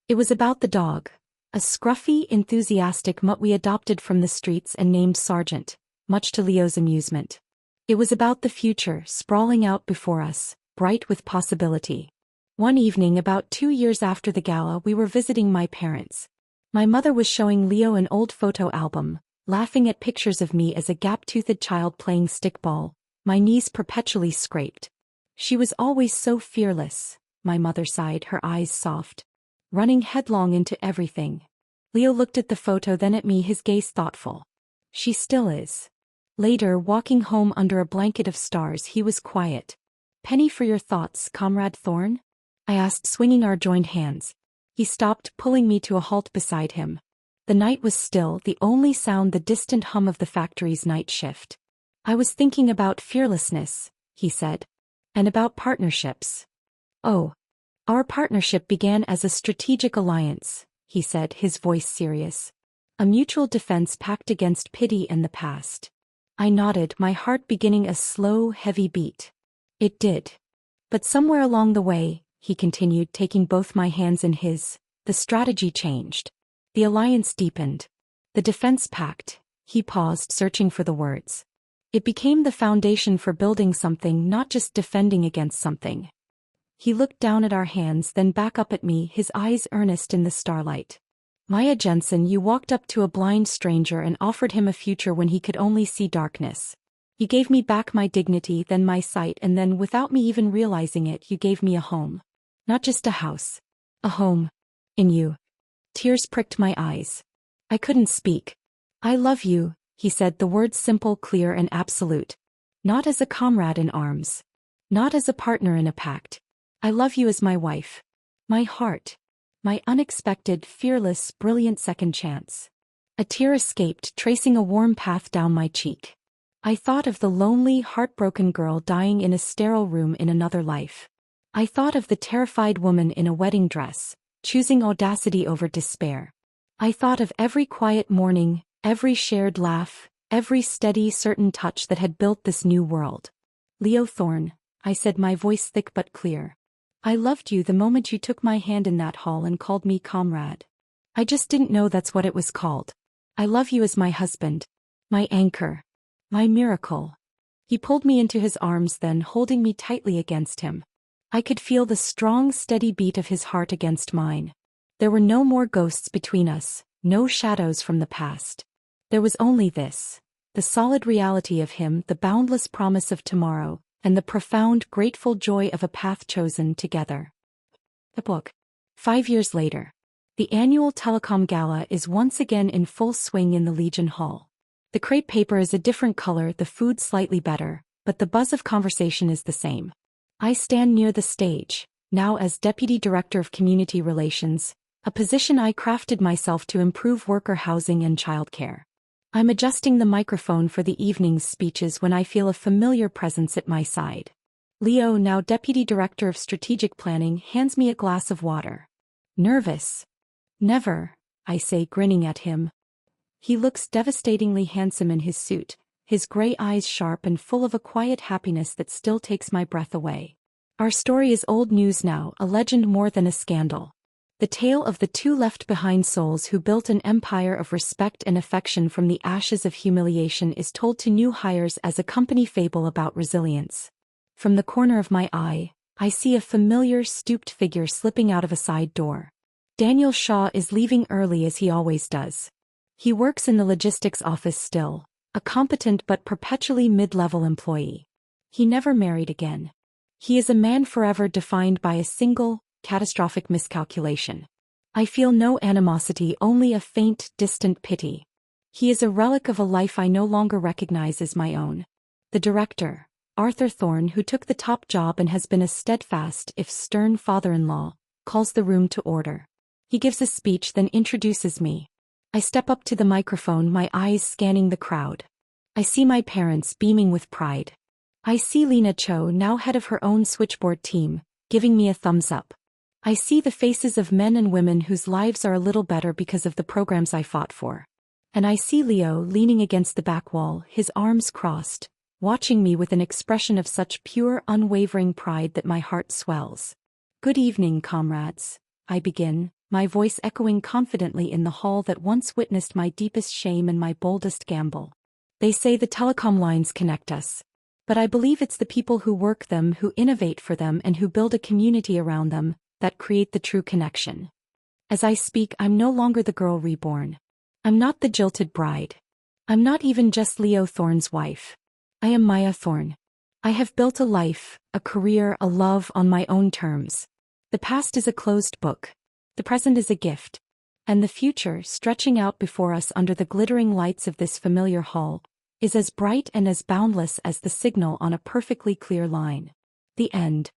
It was about the dog, a scruffy, enthusiastic mutt we adopted from the streets and named Sergeant, much to Leo's amusement. It was about the future sprawling out before us, bright with possibility. One evening about 2 years after the gala, we were visiting my parents. My mother was showing Leo an old photo album, laughing at pictures of me as a gap-toothed child playing stickball, my knees perpetually scraped. She was always so fearless, my mother sighed, her eyes soft, running headlong into everything. Leo looked at the photo, then at me, his gaze thoughtful. She still is. Later, walking home under a blanket of stars, he was quiet. Penny for your thoughts, Comrade Thorne? I asked, swinging our joined hands. He stopped, pulling me to a halt beside him. The night was still, the only sound the distant hum of the factory's night shift. I was thinking about fearlessness, he said. And about partnerships. Oh. Our partnership began as a strategic alliance, he said, his voice serious. A mutual defense pact against pity and the past. I nodded, my heart beginning a slow, heavy beat. It did. But somewhere along the way, he continued, taking both my hands in his, the strategy changed. The alliance deepened. The defense pact, he paused, searching for the words. It became the foundation for building something, not just defending against something. He looked down at our hands, then back up at me, his eyes earnest in the starlight. Maya Jensen, you walked up to a blind stranger and offered him a future when he could only see darkness. You gave me back my dignity, then my sight, and then, without me even realizing it, you gave me a home. Not just a house. A home. In you. Tears pricked my eyes. I couldn't speak. I love you, he said, the words simple, clear, and absolute. Not as a comrade in arms. Not as a partner in a pact. I love you as my wife. My heart. My unexpected, fearless, brilliant second chance. A tear escaped, tracing a warm path down my cheek. I thought of the lonely, heartbroken girl dying in a sterile room in another life. I thought of the terrified woman in a wedding dress, choosing audacity over despair. I thought of every quiet morning, every shared laugh, every steady, certain touch that had built this new world. Leo Thorne, I said, my voice thick but clear. I loved you the moment you took my hand in that hall and called me comrade. I just didn't know that's what it was called. I love you as my husband. My anchor. My miracle. He pulled me into his arms, then, holding me tightly against him. I could feel the strong, steady beat of his heart against mine. There were no more ghosts between us, no shadows from the past. There was only this, the solid reality of him, the boundless promise of tomorrow, and the profound, grateful joy of a path chosen together. The book. 5 years later. The annual Telecom Gala is once again in full swing in the Legion Hall. The crepe paper is a different color, the food slightly better, but the buzz of conversation is the same. I stand near the stage, now as Deputy Director of Community Relations, a position I crafted myself to improve worker housing and childcare. I'm adjusting the microphone for the evening's speeches when I feel a familiar presence at my side. Leo, now Deputy Director of Strategic Planning, hands me a glass of water. Nervous? Never, I say, grinning at him. He looks devastatingly handsome in his suit, his gray eyes sharp and full of a quiet happiness that still takes my breath away. Our story is old news now, a legend more than a scandal. The tale of the two left-behind souls who built an empire of respect and affection from the ashes of humiliation is told to new hires as a company fable about resilience. From the corner of my eye, I see a familiar, stooped figure slipping out of a side door. Daniel Shaw is leaving early as he always does. He works in the logistics office still, a competent but perpetually mid-level employee. He never married again. He is a man forever defined by a single, catastrophic miscalculation. I feel no animosity, only a faint, distant pity. He is a relic of a life I no longer recognize as my own. The director, Arthur Thorne, who took the top job and has been a steadfast, if stern father-in-law, calls the room to order. He gives a speech, then introduces me. I step up to the microphone, my eyes scanning the crowd. I see my parents beaming with pride. I see Lena Cho, now head of her own switchboard team, giving me a thumbs up. I see the faces of men and women whose lives are a little better because of the programs I fought for. And I see Leo leaning against the back wall, his arms crossed, watching me with an expression of such pure, unwavering pride that my heart swells. Good evening, comrades, I begin, my voice echoing confidently in the hall that once witnessed my deepest shame and my boldest gamble. They say the telecom lines connect us. But I believe it's the people who work them, who innovate for them, and who build a community around them, that create the true connection. As I speak, I'm no longer the girl reborn. I'm not the jilted bride. I'm not even just Leo Thorne's wife. I am Maya Thorne. I have built a life, a career, a love on my own terms. The past is a closed book. The present is a gift. And the future, stretching out before us under the glittering lights of this familiar hall, is as bright and as boundless as the signal on a perfectly clear line. The end.